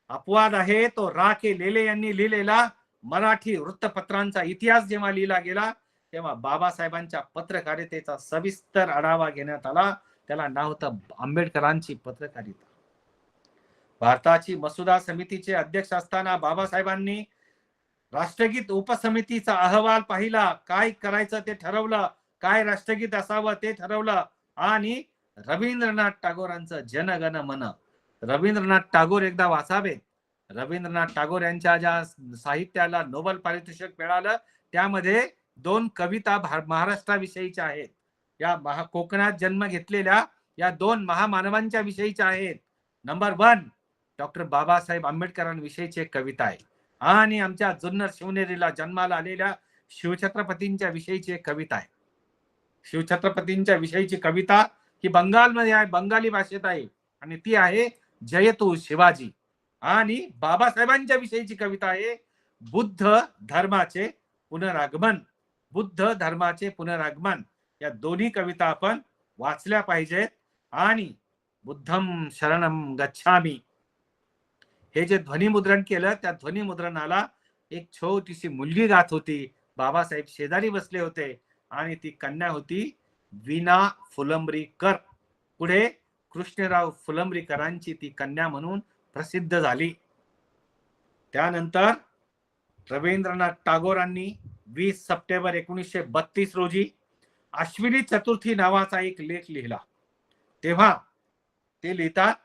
अपवाद आहे तो रा के लेले यांनी लिहिलेला मराठी वृत्तपत्रांचा इतिहास जेव्हा लिहिला गेला तेव्हा बाबासाहेबांच्या पत्रकारितेचा सविस्तर आढावा घेण्यात आला. त्याला नाव होतं आंबेडकरांची पत्रकारिता. भारताची मसुदा समितीचे अध्यक्ष असताना बाबासाहेबांनी राष्ट्रगीत उपसमितीचा अहवाल पाहिला, काय करायचं ते ठरवलं, काय राष्ट्रगीत असावं ते ठरवलं. आणि रवींद्रनाथ टागोरांचं जनगण मन, रवींद्रनाथ टागोर एकदा वाचावेत. रवींद्रनाथ टागोर यांच्या ज्या साहित्याला नोबेल पारितोषिक मिळालं त्यामध्ये 2 कविता महाराष्ट्राविषयीच्या आहेत. या कोकणात जन्म घेतलेल्या या 2 महामानवांच्या विषयीच्या आहेत. नंबर 1 डॉक्टर बाबासाहेब आंबेडकरांविषयीची एक कविता आहे आणि आमच्या जुन्नर शिवनेरीला जन्माला आलेल्या शिवछत्रपतींच्या विषयीची एक कविता आहे. शिवछत्रपतींच्या विषयीची कविता ही बंगालमध्ये आहे, बंगाली भाषेत आहे आणि ती आहे जय तू शिवाजी. आणि बाबासाहेबांच्या विषयीची कविता आहे बुद्ध धर्माचे पुनरागमन. बुद्ध धर्माचे पुनरागमन या दोन्ही कविता आपण वाचल्या पाहिजेत. आणि बुद्धम शरणम गच्छामी हे जे ध्वनिमुद्रण केलं त्या ध्वनिमुद्रणाला एक छोटीशी मुलगी गात होती. बाबासाहेब शेजारी बसले होते आणि ती कन्या होती वीणा फुलंब्रीकर. पुढे कृष्णराव फुलंब्रीकरांची ती कन्या म्हणून प्रसिद्ध झाली. त्यानंतर रवींद्रनाथ टागोरांनी 20 सप्टेंबर 1932 रोजी अश्विनी चतुर्थी नावाचा एक लेख लिहिला. तेव्हा ते लिहितात,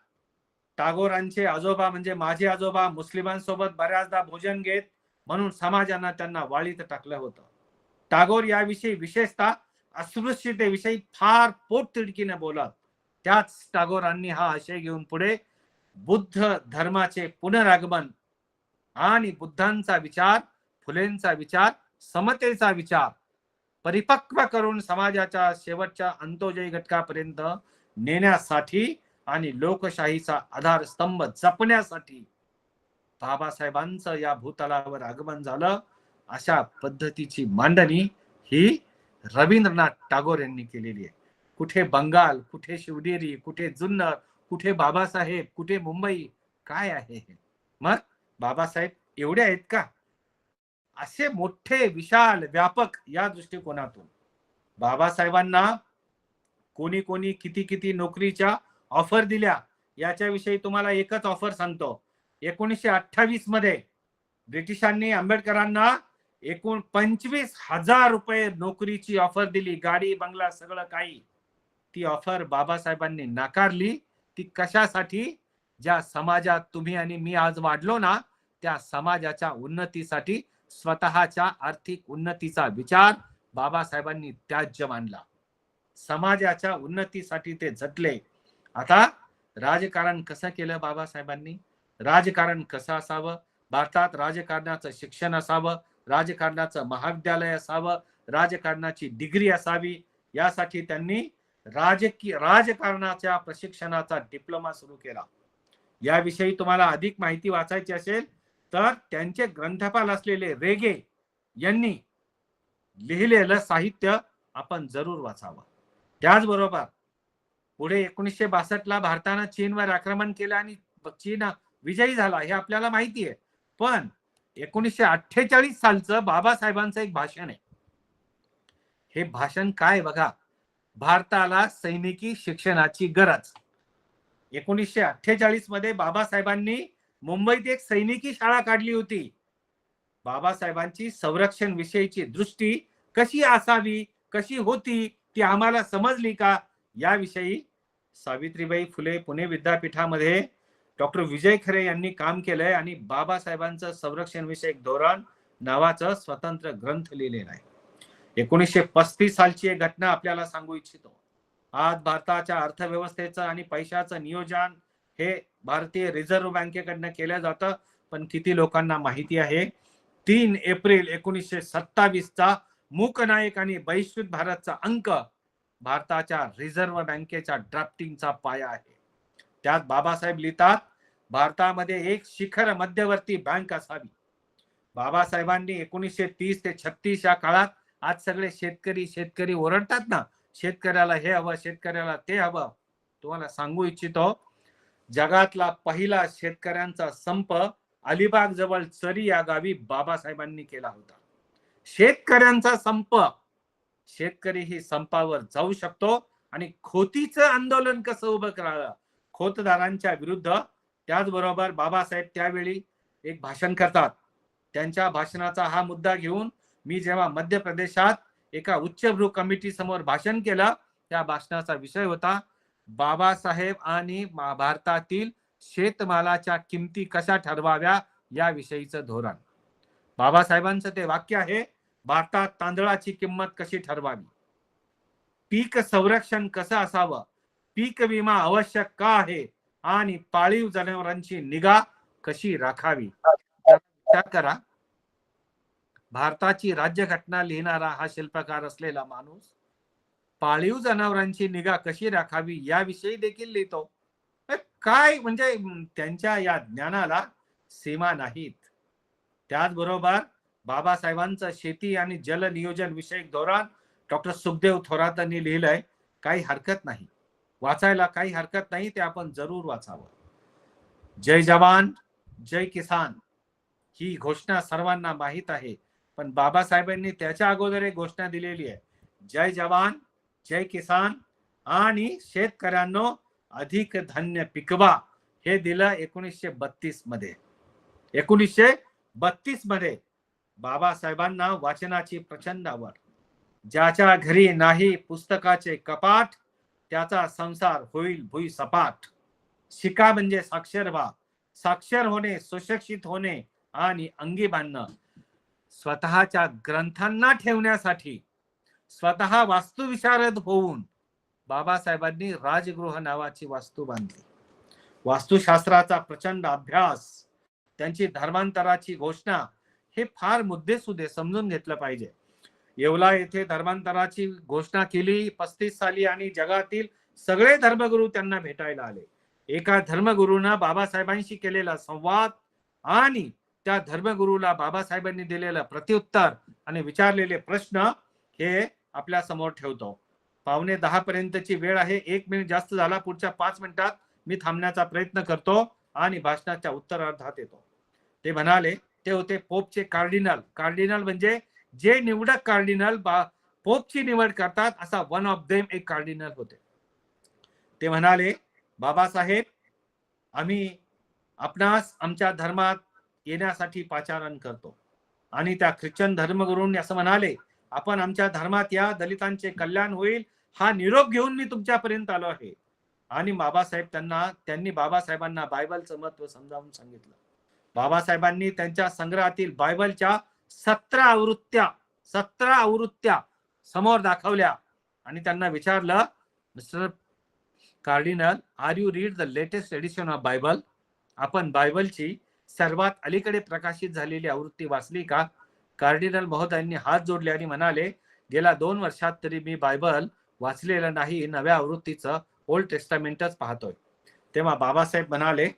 टागोरांचे आजोबा म्हणजे माझे आजोबा मुस्लिमांसोबत बऱ्याचदा भोजन घेत म्हणून समाजानं त्यांना वाळीत टाकलं होतं. टागोर याविषयी विशेषतः अस्पृश्यतेविषयी फार पोटतिडकीने बोलत. त्याच टागोरांनी हा आशय घेऊन पुढे बुद्ध धर्माचे पुनरागमन आणि बुद्धांचा विचार, फुलेंचा विचार, समतेचा विचार परिपक्व करून समाजाच्या शेवटच्या अंत्योदय घटकापर्यंत नेण्यासाठी आणि लोकशाहीचा आधारस्तंभ जपण्यासाठी बाबासाहेबांचं या भूतलावर आगमन झालं. अशा पद्धतीची मांडणी ही रवींद्रनाथ टागोर यांनी केलेली आहे. कुठे बंगाल, कुठे शिवनेरी, कुठे जुन्नर, कुठे बाबासाहेब, कुठे मुंबई, काय आहे हे? मग बाबासाहेब एवढे आहेत का? असे मोठे विशाल व्यापक या दृष्टिकोनातून बाबासाहेबांना कोणी कोणी किती किती नोकरीच्या ऑफर दिल्या याच्याविषयी तुम्हाला एकच ऑफर सांगतो. 1928 मध्ये ब्रिटिशांनी आंबेडकरांना एकूण 25,000 रुपये नोकरीची ऑफर दिली, गाडी बंगला सगळं काही. ती ऑफर बाबासाहेबांनी नाकारली. ती कशासाठी? ज्या समाजात तुम्ही आणि मी आज वाढलो ना त्या समाजाच्या उन्नतीसाठी, स्वतःच्या आर्थिक उन्नतीचा विचार बाबासाहेबांनी त्याज्य मानला. समाजाच्या उन्नतीसाठी ते झटले. आता राजकारण कसं केलं बाबासाहेबांनी? राजकारण कसं असावं? भारतात राजकारणाचं शिक्षण असावं, राजकारणाचं महाविद्यालय असावं, राजकारणाची डिग्री असावी. यासाठी त्यांनी राजकारणाच्या प्रशिक्षणाचा डिप्लोमा सुरू केला. याविषयी तुम्हाला अधिक माहिती वाचायची असेल तर त्यांचे ग्रंथपाल असलेले रेगे यांनी लिहिलेलं साहित्य आपण जरूर वाचावं. त्याचबरोबर पुढे 1962 भारतानं चीनवर आक्रमण केलं आणि चीन विजयी झाला हे आपल्याला माहिती आहे. पण 1948 सालचं बाबासाहेबांचं एक भाषण आहे. हे भाषण काय बघा, भारताला सैनिकी शिक्षणाची गरज. 1948 मध्ये बाबासाहेबांनी मुंबईत एक सैनिकी शाळा काढली होती. बाबासाहेबांची संरक्षण विषयीची दृष्टी कशी असावी, कशी होती ती आम्हाला समजली का? याविषयी सावित्रीबाई फुले पुणे विद्यापीठामध्ये डॉक्टर विजय खरे यांनी काम केलंय आणि बाबासाहेबांचं संरक्षण विषयक धोरण नावाचं स्वतंत्र ग्रंथ लिहिलेला आहे. 1935 सालची एक घटना आपल्याला सांगू इच्छितो. आज भारताच्या अर्थव्यवस्थेचं आणि पैशाचं नियोजन हे भारतीय रिझर्व्ह बँकेकडनं केलं जातं, पण किती लोकांना माहिती आहे 3 एप्रिल 1927 चा मूकनायक आणि वैश्विक भारतचा अंक भारताच्या रिझर्व्ह बँकेच्या ड्राफ्टिंगचा पाया आहे. त्यात बाबासाहेब लिहितात, भारतामध्ये एक शिखर मध्यवर्ती बँक असावी. बाबासाहेबांनी 1930 ते 36 या काळात, आज सगळे शेतकरी ओरडतात ना, शेतकऱ्याला हे हवं, शेतकऱ्याला ते हवं. तुम्हाला सांगू इच्छितो, जगातला पहिला शेतकऱ्यांचा संप अलिबाग जवळ चरी या गावी बाबासाहेबांनी केला होता. शेतकऱ्यांचा संप, शेतकरीही संपावर जाऊ शकतो. आणि खोतीचं आंदोलन कसं उभं करावं खोतदारांच्या विरुद्ध, त्याचबरोबर बाबासाहेब त्यावेळी एक भाषण करतात. त्यांच्या भाषणाचा हा मुद्दा घेऊन मी जेव्हा मध्य प्रदेशात एका उच्चभ्रू कमिटी समोर भाषण केलं, त्या भाषणाचा विषय होता बाबासाहेब आणि भारतातील शेतमालाच्या किमती कशा ठरवाव्या याविषयीचं धोरण. बाबासाहेबांचं ते वाक्य आहे, भारतात तांदळाची किंमत कशी ठरवावी, पीक संरक्षण कसं असावं, पीक विमा आवश्यक का आहे आणि पाळीव जनावरांची निगा कशी राखावी. विचार करा, भारताची राज्यघटना लिहिणारा हा शिल्पकार असलेला माणूस पाळीव जनावरांची निगा कशी राखावी याविषयी देखील लिहितो. काय म्हणजे त्यांच्या या ज्ञानाला सीमा नाहीत. त्याचबरोबर बाबासाहेबांचं शेती आणि जल नियोजन विषयक धोरण डॉक्टर सुखदेव थोरातांनी लिहिलंय. काही हरकत नाही, वाचायला काही हरकत नाही, ते आपण जरूर वाचावं. जय जवान जय किसान ही घोषणा सर्वांना माहीत आहे, पण बाबासाहेबांनी त्याच्या अगोदर एक घोषणा दिलेली आहे, जय जवान जय किसान आणि शेतकऱ्यांनो अधिक धान्य पिकवा. हे दिलं 1932 मध्ये. 1932 मध्ये बाबासाहेबांना वाचनाची प्रचंड आवड. ज्याच्या घरी नाही पुस्तकाचे कपाट, त्याचा संसार होईल भुई सपाट. शिका म्हणजे साक्षर व्हा. साक्षर होणे, सुशिक्षित होणे आणि अंगी बांधणं. स्वतःच्या ग्रंथांना ठेवण्यासाठी स्वतः वास्तुविशारद होऊन बाबासाहेबांनी राजगृह नावाची वास्तू बांधली. वास्तुशास्त्राचा प्रचंड अभ्यास, त्यांची धर्मांतराची घोषणा, हे फार मुद्देसुदे समजून घेतलं पाहिजे. येवला येथे धर्मांतराची घोषणा केली 35 साली आणि जगातील सगळे धर्मगुरू त्यांना भेटायला आले. एका धर्मगुरूंना बाबासाहेबांशी केलेला संवाद आणि त्या धर्मगुरूला बाबासाहेबांनी दिलेलं प्रत्युत्तर आणि विचारलेले प्रश्न हे आपल्या समोर ठेवतो. 9:45 पर्यंतची वेळ आहे. 1 मिनिट जास्त झाला. पुढच्या 5 मिनिटात मी थांबण्याचा प्रयत्न करतो आणि भाषणाच्या उत्तरार्धात येतो. ते म्हणाले, ते होते पोपचे कार्डिनल. कार्डिनल म्हणजे जे निवडक कार्डिनल पोपची निवड करतात, असा वन ऑफ देम एक कार्डिनल होते. ते म्हणाले, बाबासाहेब, आम्ही आपणास आमच्या धर्मात येण्यासाठी पाचारण करतो. आणि त्या ख्रिश्चन धर्मगुरूंनी असं म्हणाले, आपण आमच्या धर्मात या, दलितांचे कल्याण होईल, हा निरोप घेऊन मी तुमच्यापर्यंत आलो आहे. आणि त्यांनी बाबासाहेबांना बायबलचं महत्व समजावून सांगितलं. बाबासाहेबांनी त्यांच्या संग्रहातील बायबलच्या 17 आवृत्त्या समोर दाखवल्या आणि त्यांना विचारलं, mister cardinal, are you read the latest edition of Bible? आपण बायबलची सर्वात अलीकडे प्रकाशित झालेली आवृत्ती वाचली का? कार्डिनल महोदयांनी हात जोडले आणि म्हणाले, गेल्या 2 वर्षात तरी मी बायबल वाचलेलं नाही, नव्या आवृत्तीचं ओल्ड टेस्टामेंटच पाहतोय. तेव्हा बाबासाहेब म्हणाले,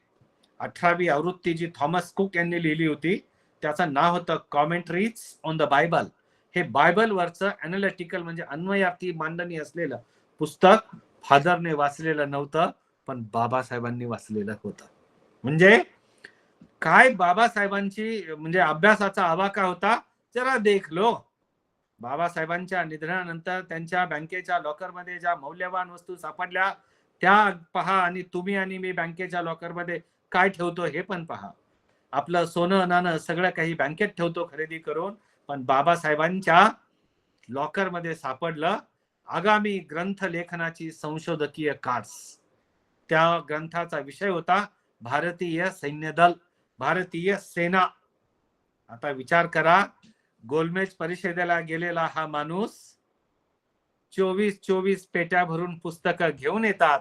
18वी आवृत्ती जी थॉमस कुक यांनी लिहिली होती, त्याचं नाव होतं कॉमेंट्रीज ऑन द बायबल. हे बायबलवरचं अॅनालिटिकल म्हणजे अन्वयार्थी मांडणी असलेलं पुस्तक फादरने वाचलेलं नव्हतं, पण बाबासाहेबांनी वाचलेलं होतं. म्हणजे काय बाबासाहेबांची म्हणजे अभ्यासाचा आवाका होता, जरा देख लो. बाबासाहेबांच्या निधनानंतर त्यांच्या बँकेच्या लॉकरमध्ये ज्या मौल्यवान वस्तू सापडल्या त्या पहा, आणि तुम्ही आणि मी बँकेच्या लॉकरमध्ये काय ठेवतो हे पण पहा. आपलं सोनं नाणं सगळं काही बँकेत ठेवतो खरेदी करून, पण बाबासाहेबांच्या लॉकरमध्ये सापडलं आगामी ग्रंथ लेखनाची संशोधकीय कार्स. त्या ग्रंथाचा विषय होता भारतीय सैन्य दल, भारतीय सेना. आता विचार करा, गोलमेज परिषदेला गेलेला हा माणूस 24 पेट्या भरून पुस्तकं घेऊन येतात.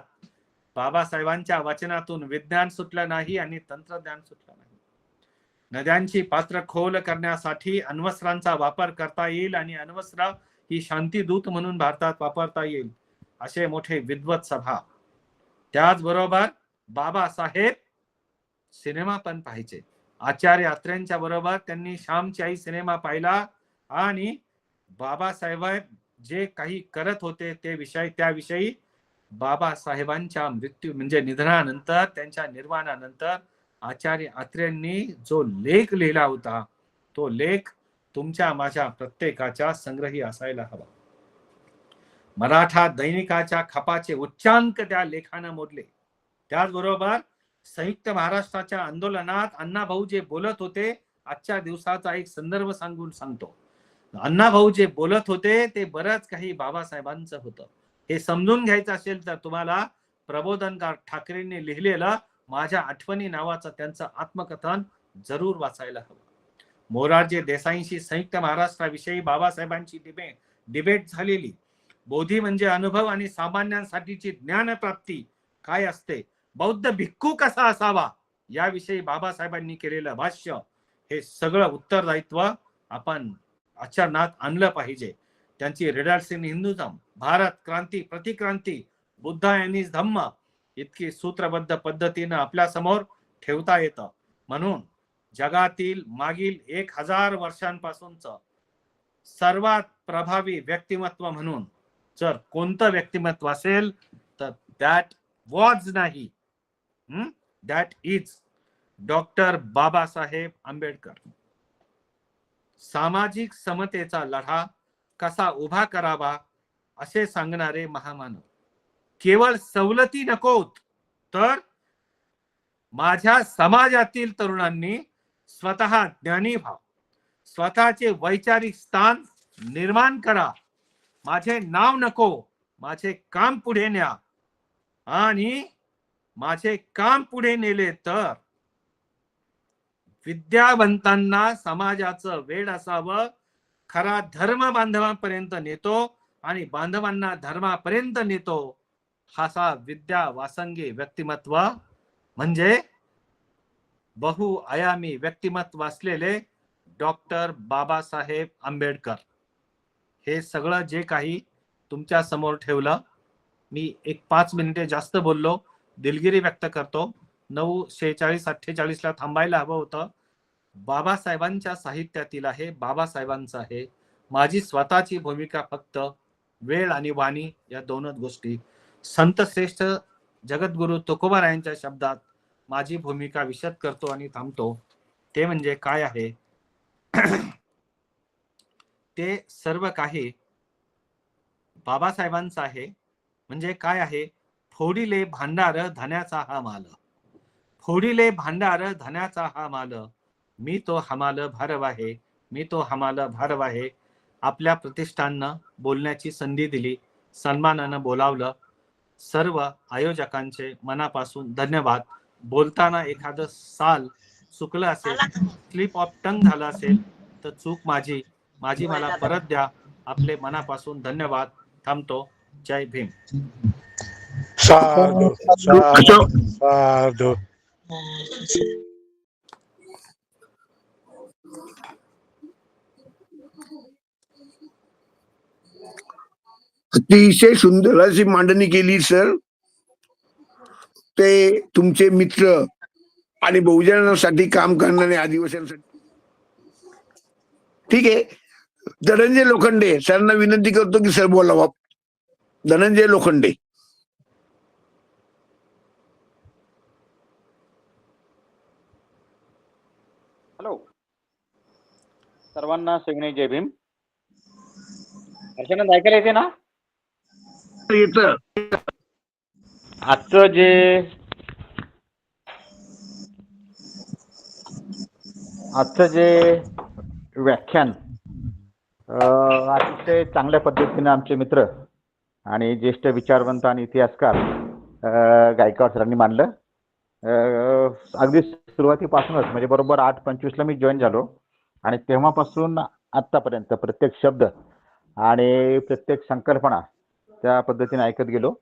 बाबासाहेबांच्या वचनातून विज्ञान सुटलं नाही आणि तंत्रज्ञान सुटलं नाही. नद्यांची पात्र खोल करण्यासाठी अण्वस्त्रांचा वापर करता येईल आणि अण्वस्त्र ही शांतीदूत म्हणून भारतात वापरता येईल, असे मोठे विद्वत सभा. त्याचबरोबर बाबासाहेब सिनेमा पण पाहायचे. आचार्य अत्रेंच्या बरोबर त्यांनी श्यामची आई सिनेमा पाहिला आणि बाबासाहेब जे काही करत होते त्याविषयी बाबासाहेबांच्या मृत्यू म्हणजे निधनानंतर, त्यांच्या निर्वाणानंतर आचार्य अत्रेंनी जो लेख लिहिला होता, तो लेख तुमच्या माझ्या प्रत्येकाच्या संग्रही असायला हवा. मराठा दैनिकाच्या खपाचे उच्चांक त्या लेखानं मोडले. त्याचबरोबर संयुक्त महाराष्ट्राच्या आंदोलनात अण्णाभाऊ जे बोलत होते, आजच्या दिवसाचा एक संदर्भ सांगतो. अण्णाभाऊ जे बोलत होते ते बरंच काही बाबासाहेबांचं होतं. हे समजून घ्यायचं असेल तर तुम्हाला प्रबोधनकार ठाकरेंनी लिहिलेलं माझ्या आठवणी नावाचं त्यांचं आत्मकथन जरूर वाचायला हवं. मोरारजी देसाईंशी संयुक्त महाराष्ट्राविषयी बाबासाहेबांची डिबेट झालेली. बोधी म्हणजे अनुभव आणि सामान्यांसाठीची ज्ञानप्राप्ती काय असते, बौद्ध भिक्खू कसा असावा याविषयी बाबासाहेबांनी केलेलं भाष्य, हे सगळं उत्तरदायित्व आपण आचरणात आणलं पाहिजे. त्यांची रिडल्स इन हिंदुझम, भारत क्रांती प्रतिक्रांती, बुद्धा यांनी धम्म इतकी सूत्रबद्ध पद्धतीनं आपल्या समोर ठेवता येतं. म्हणून जगातील मागील 1000 वर्षांपासूनच सर्वात प्रभावी व्यक्तिमत्व म्हणून जर कोणतं व्यक्तिमत्व असेल तर दॅट वॉज नाही, that is doctor Babasaheb Ambedkar. सामाजिक समतेचा लढा कसा उभा करावा असे सांगणारे महामानव. केवळ सवलती नकोत, तर माझ्या समाजातील तरुणांनी स्वतः ज्ञानी व्हा, स्वतःचे वैचारिक स्थान निर्माण करा. माझे नाव नको, माझे काम पुढे न्या. आणि माझे काम पुढे नेले तर विद्यावंतांना समाजाचं वेड असावं, खरा धर्म बांधवांपर्यंत नेतो आणि बांधवांना धर्मापर्यंत नेतो. हा विद्या वासंगी व्यक्तिमत्व म्हणजे बहुआयामी व्यक्तिमत्व असलेले डॉक्टर बाबासाहेब आंबेडकर. हे सगळं जे काही तुमच्या समोर ठेवलं, मी 5 मिनिटे जास्त बोललो, दिलगिरी व्यक्त करतो. 9:46-48 ला थांबायला हवं होतं. बाबासाहेबांच्या साहित्यातील आहे, बाबासाहेबांचं आहे. माझी स्वतःची भूमिका फक्त वेळ आणि वाणी या दोनच गोष्टी. संत श्रेष्ठ जगद्गुरु तुकोबारायांच्या शब्दात माझी भूमिका विशद करतो आणि थांबतो. ते म्हणजे काय आहे ते सर्व काही बाबासाहेबांचं आहे. म्हणजे काय आहे, फोडिले भांडार धन्याचा हा माल, फोडिले भांडार धन्याचा हा माल, मी तो हमाल भारव आहे, मी तो हमाल भारव आहे. आपल्या प्रतिष्ठाननं बोलण्याची संधी दिली, सन्मानानं बोलावलं. सर्व आयोजकांचे मनापासून धन्यवाद. बोलताना एखादं साल चुकलं असेल, स्लिप ऑफ टंग झालं असेल तर चूक माझी मला परत द्या. आपले मनापासून धन्यवाद. थांबतो. जय भीम. साधू साधू साधू. अतिशय सुंदर अशी मांडणी केली सर. ते तुमचे मित्र आणि बहुजनांसाठी काम करणारे आदिवासींसाठी. ठीक आहे. धनंजय लोखंडे सरांना विनंती करतो की सर बोलावा. धनंजय लोखंडे. हॅलो, सर्वांना सगळे जय भीम. हर्षानंद ऐकायला येते ना? येतं. आजचं जे व्याख्यान अतिशय चांगल्या पद्धतीने आमचे मित्र आणि ज्येष्ठ विचारवंत आणि इतिहासकार गायकवाड सरांनी मांडलं. अगदी सुरुवातीपासूनच म्हणजे बरोबर 8:25ला मी जॉईन झालो आणि तेव्हापासून आतापर्यंत प्रत्येक शब्द आणि प्रत्येक संकल्पना त्या पद्धतीने ऐकत गेलो.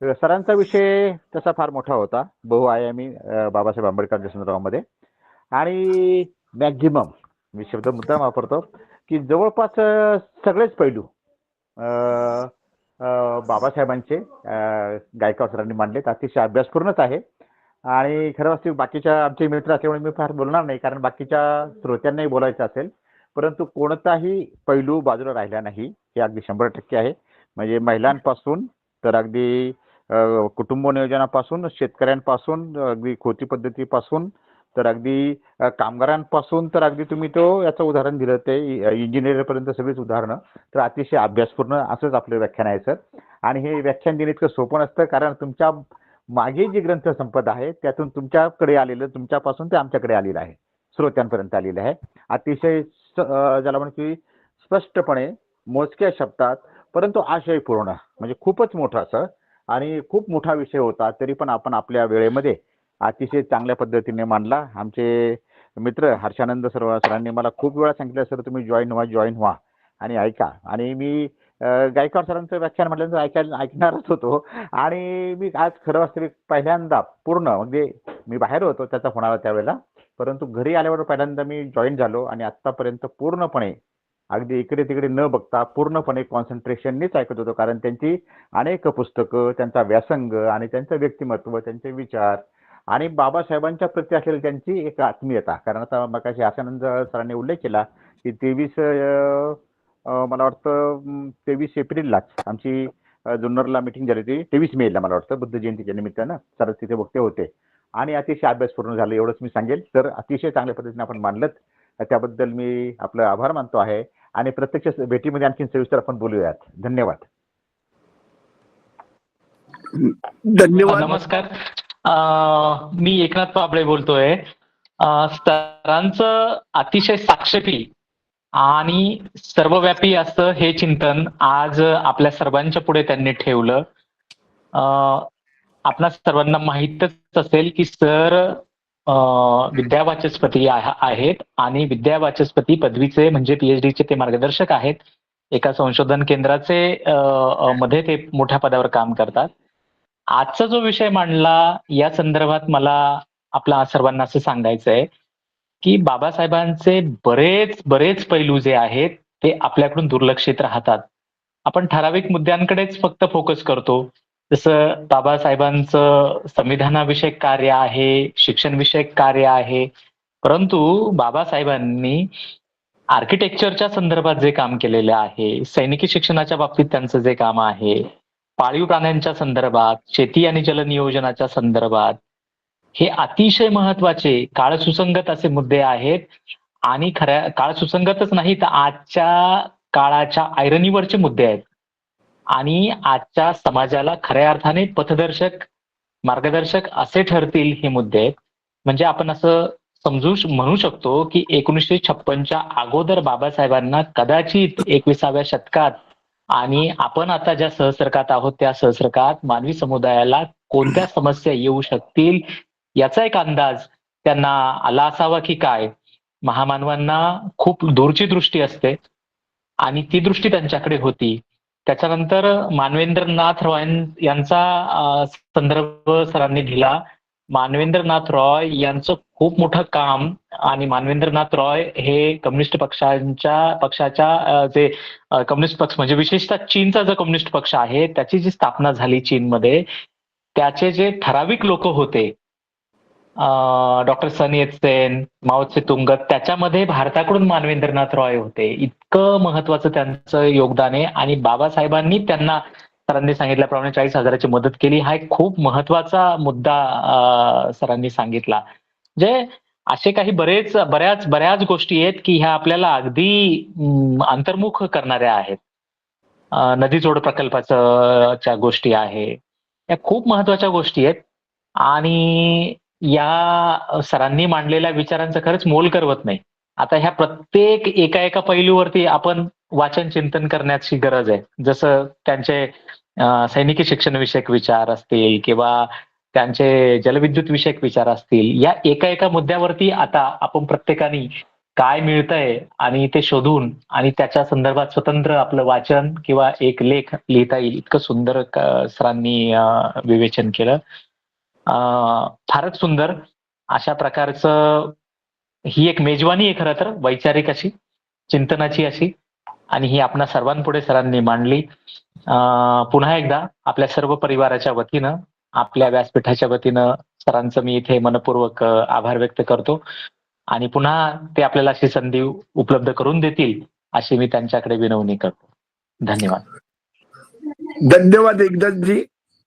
सरांचा विषय तसा फार मोठा होता, बहुआयामी बाबासाहेब आंबेडकरांच्या संदर्भामध्ये. आणि मॅक्झिमम मी शब्द मुद्दाम वापरतो की जवळपास सगळेच पैलू बाबासाहेबांचे गायकवाड सरांनी मांडलेत. अतिशय अभ्यासपूर्णच आहे. आणि खरं असते बाकीच्या आमचे मित्र असल्यामुळे मी फार बोलणार नाही, कारण बाकीच्या श्रोत्यांनाही बोलायचं असेल. परंतु कोणताही पैलू बाजूला राहिला नाही, हे अगदी 100% आहे. म्हणजे महिलांपासून तर अगदी कुटुंब नियोजनापासून, शेतकऱ्यांपासून, अगदी खोती पद्धतीपासून तर अगदी कामगारांपासून तर अगदी तुम्ही याचं उदाहरण दिलं ते इंजिनियर पर्यंत सगळीच उदाहरणं. तर अतिशय अभ्यासपूर्ण असंच आपलं व्याख्यान आहे सर. आणि हे व्याख्यान देणं इतकं सोपं नसतं, कारण तुमच्या मागे जी ग्रंथसंपदा आहे त्यातून तुमच्याकडे आलेलं, तुमच्यापासून ते आमच्याकडे आलेलं आहे, श्रोत्यांपर्यंत आलेलं आहे. अतिशय ज्याला म्हणतो स्पष्टपणे, मोजक्या शब्दात, परंतु आशयपूर्ण, म्हणजे खूपच मोठं असं आणि खूप मोठा विषय होता. तरी पण आपण आपल्या वेळेमध्ये अतिशय चांगल्या पद्धतीने मांडला. आमचे मित्र हर्षानंद सरांनी मला खूप वेळा सांगितलं, सर तुम्ही जॉईन व्हा आणि ऐका. आणि मी गायकवाड सरांचं व्याख्यान म्हटल्यानंतर ऐकणारच होतो. आणि मी आज खरं वास्तविक पहिल्यांदा पूर्ण, म्हणजे मी बाहेर होतो त्याचा फोन आला त्यावेळेला, परंतु घरी आल्यावर पहिल्यांदा मी जॉईन झालो आणि आतापर्यंत पूर्णपणे अगदी इकडे तिकडे न बघता पूर्णपणे कॉन्सन्ट्रेशननीच ऐकत होतो. कारण त्यांची अनेक पुस्तकं, त्यांचा व्यासंग आणि त्यांचं व्यक्तिमत्व, त्यांचे विचार आणि बाबासाहेबांच्या प्रती असलेली त्यांची एक आत्मीयता. कारण आता मगाशी आशानंद सरांनी उल्लेख केला की 23 मला वाटतं 23 एप्रिललाच आमची जुन्नरला मिटिंग झाली होती. 23 मेला मला वाटतं, बुद्ध जयंतीच्या निमित्तानं सर तिथे वक्ते होते. आणि अतिशय अभ्यास पूर्ण झालं एवढंच मी सांगेल. तर अतिशय चांगल्या पद्धतीने आपण मांडलं, त्याबद्दल मी आपलं आभार मानतो आहे. आणि प्रत्यक्ष भेटीमध्ये आणखी सविस्तर आपण बोलूयात. धन्यवाद. धन्यवाद. नमस्कार. मी एकनाथ पाबळे बोलतोय. सरांचं अतिशय साक्षेपी आणि सर्वव्यापी असं हे चिंतन आज आपल्या सर्वांच्या पुढे त्यांनी ठेवलं. आपणा सर्वांना माहीतच असेल की सर विद्यावाचस्पती आहेत आणि विद्यावाचस्पती पदवीचे म्हणजे PhDचे ते मार्गदर्शक आहेत. एका संशोधन केंद्राचे मध्ये ते मोठ्या पदावर काम करतात. आजचा जो विषय मांडला या संदर्भात मला आपल्या सर्वांना असं सांगायचं आहे की बाबासाहेबांचे बरेच पैलू जे आहेत ते आपल्याकडून दुर्लक्षित राहतात. आपण ठराविक मुद्द्यांकडेच फक्त फोकस करतो. जसं बाबासाहेबांचं संविधानाविषयक कार्य आहे, शिक्षणविषयक कार्य आहे, परंतु बाबासाहेबांनी आर्किटेक्चरच्या संदर्भात जे काम केलेलं आहे, सैनिकी शिक्षणाच्या बाबतीत त्यांचं जे काम आहे, पाळीव प्राण्यांच्या संदर्भात, शेती आणि जलनियोजनाच्या संदर्भात, हे अतिशय महत्वाचे काळ सुसंगत असे मुद्दे आहेत. आणि खऱ्या काळ सुसंगतच नाही तर आजच्या काळाच्या ऐरणीवरचे मुद्दे आहेत. आणि आजच्या समाजाला खऱ्या अर्थाने पथदर्शक, मार्गदर्शक असे ठरतील हे मुद्दे आहेत. म्हणजे आपण असं म्हणू शकतो की 1956च्या अगोदर बाबासाहेबांना कदाचित 21व्या शतकात आणि आपण आता ज्या सहसर्गात आहोत त्या सहसर्गात मानवी समुदायाला कोणत्या समस्या येऊ शकतील याचा एक अंदाज त्यांना आला असावा की काय. महामानवांना खूप दूरची दृष्टी असते आणि ती दृष्टी त्यांच्याकडे होती. त्याच्यानंतर मानवेंद्रनाथ रॉय यांचा संदर्भ सरांनी दिला. मानवेंद्रनाथ रॉय यांचं खूप मोठं काम, आणि मानवेंद्रनाथ रॉय हे कम्युनिस्ट पक्षाच्या जे कम्युनिस्ट पक्ष म्हणजे विशेषतः चीनचा जो कम्युनिस्ट पक्ष आहे त्याची जी स्थापना झाली चीनमध्ये, त्याचे जे ठराविक लोक होते, डॉक्टर सन येत सेन, माओ त्से-तुंग, त्याच्यामध्ये भारताकडून मानवेंद्रनाथ रॉय होते. इतकं महत्वाचं त्यांचं योगदान आहे. आणि बाबासाहेबांनी त्यांना सरांनी सांगितल्याप्रमाणे 40,000ची मदत केली. हा एक खूप महत्वाचा मुद्दा सरांनी सांगितला. म्हणजे असे काही बऱ्याच गोष्टी आहेत की ह्या आपल्याला अगदी अंतर्मुख करणाऱ्या आहेत. नदीजोड प्रकल्पाच्या गोष्टी आहे, या खूप महत्वाच्या गोष्टी आहेत. आणि या सरांनी मांडलेल्या विचारांचं खरंच मोल करवत नाही. आता ह्या प्रत्येक एका पैलूवरती आपण वाचन चिंतन करण्याची गरज आहे. जसं त्यांचे सैनिकी शिक्षण विषयक विचार असतील किंवा त्यांचे जलविद्युत विषयक विचार असतील, या एका एका मुद्द्यावरती आता आपण प्रत्येकाने काय मिळतंय आणि ते शोधून आणि त्याच्या संदर्भात स्वतंत्र आपलं वाचन किंवा एक लेख लिहिता येईल इतकं सुंदर सरांनी विवेचन केलं. फारच सुंदर अशा प्रकारचं ही एक मेजवानी आहे खरं तर, वैचारिक अशी, चिंतनाची अशी, आणि ही आपणा सर्वांपुढे सरांनी मांडली. पुन्हा एकदा आपल्या सर्व परिवाराच्या वतीनं, आपल्या व्यासपीठाच्या वतीनं सरांचं मी इथे मनपूर्वक आभार व्यक्त करतो आणि पुन्हा ते आपल्याला अशी संधी उपलब्ध करून देतील अशी मी त्यांच्याकडे विनवणी करतो. धन्यवाद. धन्यवाद एकदाची.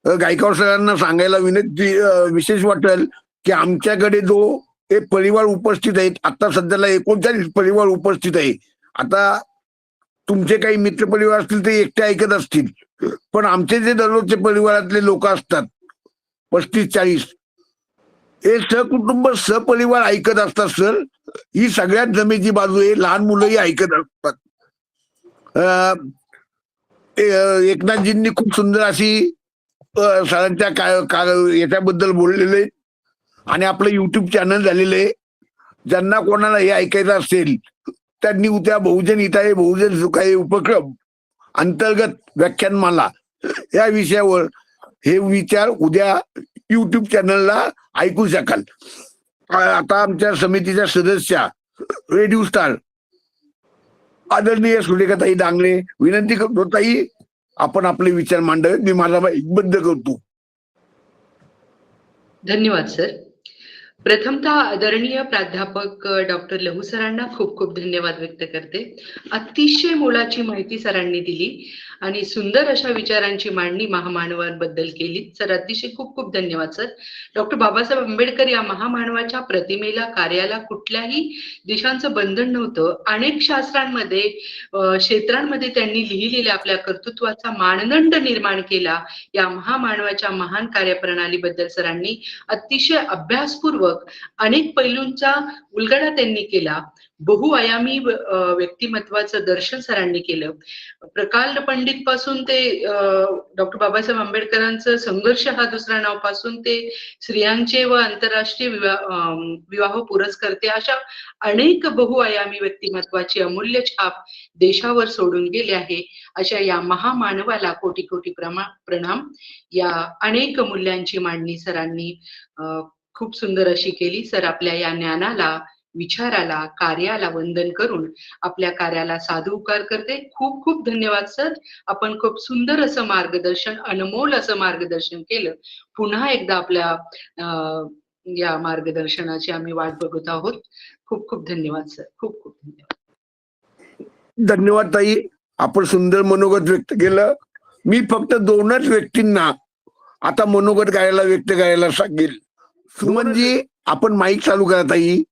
गायकवाड सरांना सांगायला विनंती विशेष वाटेल की आमच्याकडे जो एक परिवार उपस्थित आहेत, आता सध्याला 39 परिवार उपस्थित आहे. आता तुमचे काही मित्र परिवार असतील ते एकटे ऐकत असतील, पण आमचे जे दररोजचे परिवारातले लोक असतात 35-40, हे सहकुटुंब सहपरिवार ऐकत असतात सर. ही सगळ्यात जमेची बाजू आहे. लहान मुलंही ऐकत असतात. एकनाथजींनी खूप सुंदर अशी सरांच्या याच्याबद्दल बोललेले आणि आपलं युट्यूब चॅनल झालेलं आहे. ज्यांना कोणाला हे ऐकायचं असेल त्यांनी उद्या बहुजन हिताय बहुजन सुखाय उपक्रम अंतर्गत व्याख्यानमाला या विषयावर हे विचार उद्या युट्यूब चॅनलला ऐकू शकाल. आता आमच्या समितीच्या सदस्या रेडिओ स्टार आदरणीय सुरेखाताई डांगरे विनंती करतो, ताई आपण आपले विचार मांडावे. मी माझा माईक बंद करतो. धन्यवाद सर. प्रथमतः आदरणीय प्राध्यापक डॉक्टर लहू सरांना खूप खूप धन्यवाद व्यक्त करते. अतिशय मोलाची माहिती सरांनी दिली आणि सुंदर अशा विचारांची मांडणी महामानवांबद्दल केली. सर अतिशय खूप खूप धन्यवाद सर. डॉक्टर बाबासाहेब आंबेडकर या महामानवाच्या प्रतिमेला कार्याला कुठल्याही दिशांचं बंधन नव्हतं. अनेक शास्त्रांमध्ये क्षेत्रांमध्ये त्यांनी लिहिलेल्या आपल्या कर्तृत्वाचा मानदंड निर्माण केला. या महामानवाच्या महान कार्यप्रणालीबद्दल सरांनी अतिशय अभ्यासपूर्वक अनेक पैलूंचा उलगडा त्यांनी केला. बहुआयामी व्यक्तिमत्वाचं दर्शन सरांनी केलं. प्रकांड पंडित पासून ते डॉक्टर बाबासाहेब आंबेडकरांचं संघर्ष हा दुसरा नाव पासून ते स्त्रियांचे व आंतरराष्ट्रीय विवाह पुरस्कर्ते अशा अनेक बहुआयामी व्यक्तिमत्वाची अमूल्य छाप देशावर सोडून गेले आहे. अशा या महामानवाला कोटी कोटी प्रणाम. या अनेक मूल्यांची मांडणी सरांनी खूप सुंदर अशी केली. सर आपल्या या ज्ञानाला, विचाराला, कार्याला वंदन करून आपल्या कार्याला साधुकार करते. खूप खूप धन्यवाद सर. आपण खूप सुंदर असं मार्गदर्शन, अनमोल असं मार्गदर्शन केलं. पुन्हा एकदा आपल्या या मार्गदर्शनाची आम्ही वाट बघत आहोत. खूप खूप धन्यवाद सर. खूप खूप धन्यवाद. धन्यवाद ताई, आपण सुंदर मनोगत व्यक्त केलं. मी फक्त 2च व्यक्तींना आता मनोगत व्यक्त करायला सांगेल. सुमनजी आपण माईक चालू करा ताई.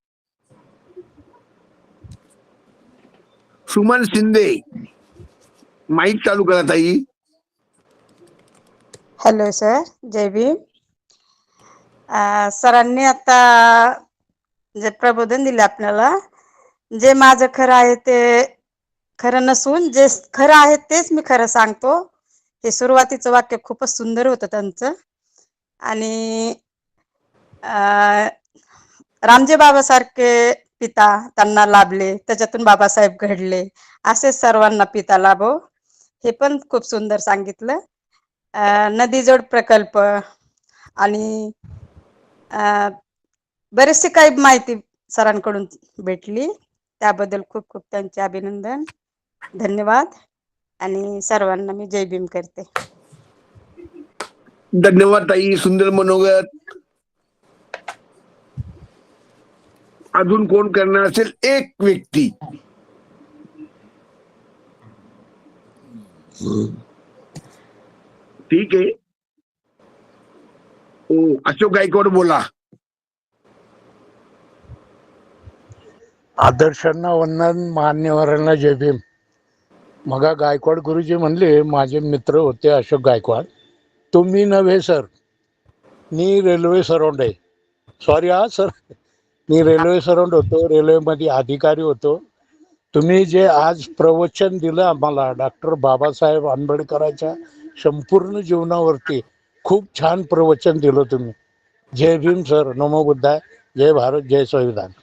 सुमन शिंदे माईक चालू करा ताई. हॅलो सर, जय भीम. सरांनी आता जे प्रबोधन दिले आपल्याला, जे माझं खरं आहे ते खरं नसून जे खरं आहे तेच मी खरं सांगतो. हे सुरुवातीचं वाक्य खूपच सुंदर होतं त्यांचं. आणि रामजी बाबासारखे पिता त्यांना लाभले, त्याच्यातून बाबासाहेब घडले, असे सर्वांना पिता लाभो, हे पण खूप सुंदर सांगितलं. नदीजोड प्रकल्प आणि बरीचशी काही माहिती सरांकडून भेटली, त्याबद्दल खूप खूप त्यांचे अभिनंदन, धन्यवाद. आणि सर्वांना मी जय भीम करते. धन्यवाद ताई, सुंदर मनोगत. अजून कोण करणार असेल? एक व्यक्ती. ठीक आहे. अशोक गायकवाड बोला. आदर्शांना वंदन, मान्यवरांना जय भीम. मग गायकवाड गुरुजी म्हणले माझे मित्र होते अशोक गायकवाड. तुम्ही नव्हे सर, मी रेल्वे सराउंड आहे. सॉरी हा सर, मी रेल्वे सराउंड होतो, रेल्वेमध्ये अधिकारी होतो. तुम्ही जे आज प्रवचन दिलं आम्हाला डॉक्टर बाबासाहेब आंबेडकरांच्या संपूर्ण जीवनावरती, खूप छान प्रवचन दिलं तुम्ही. जय भीम सर, नमो बुद्धाय, जय भारत, जय संविधान.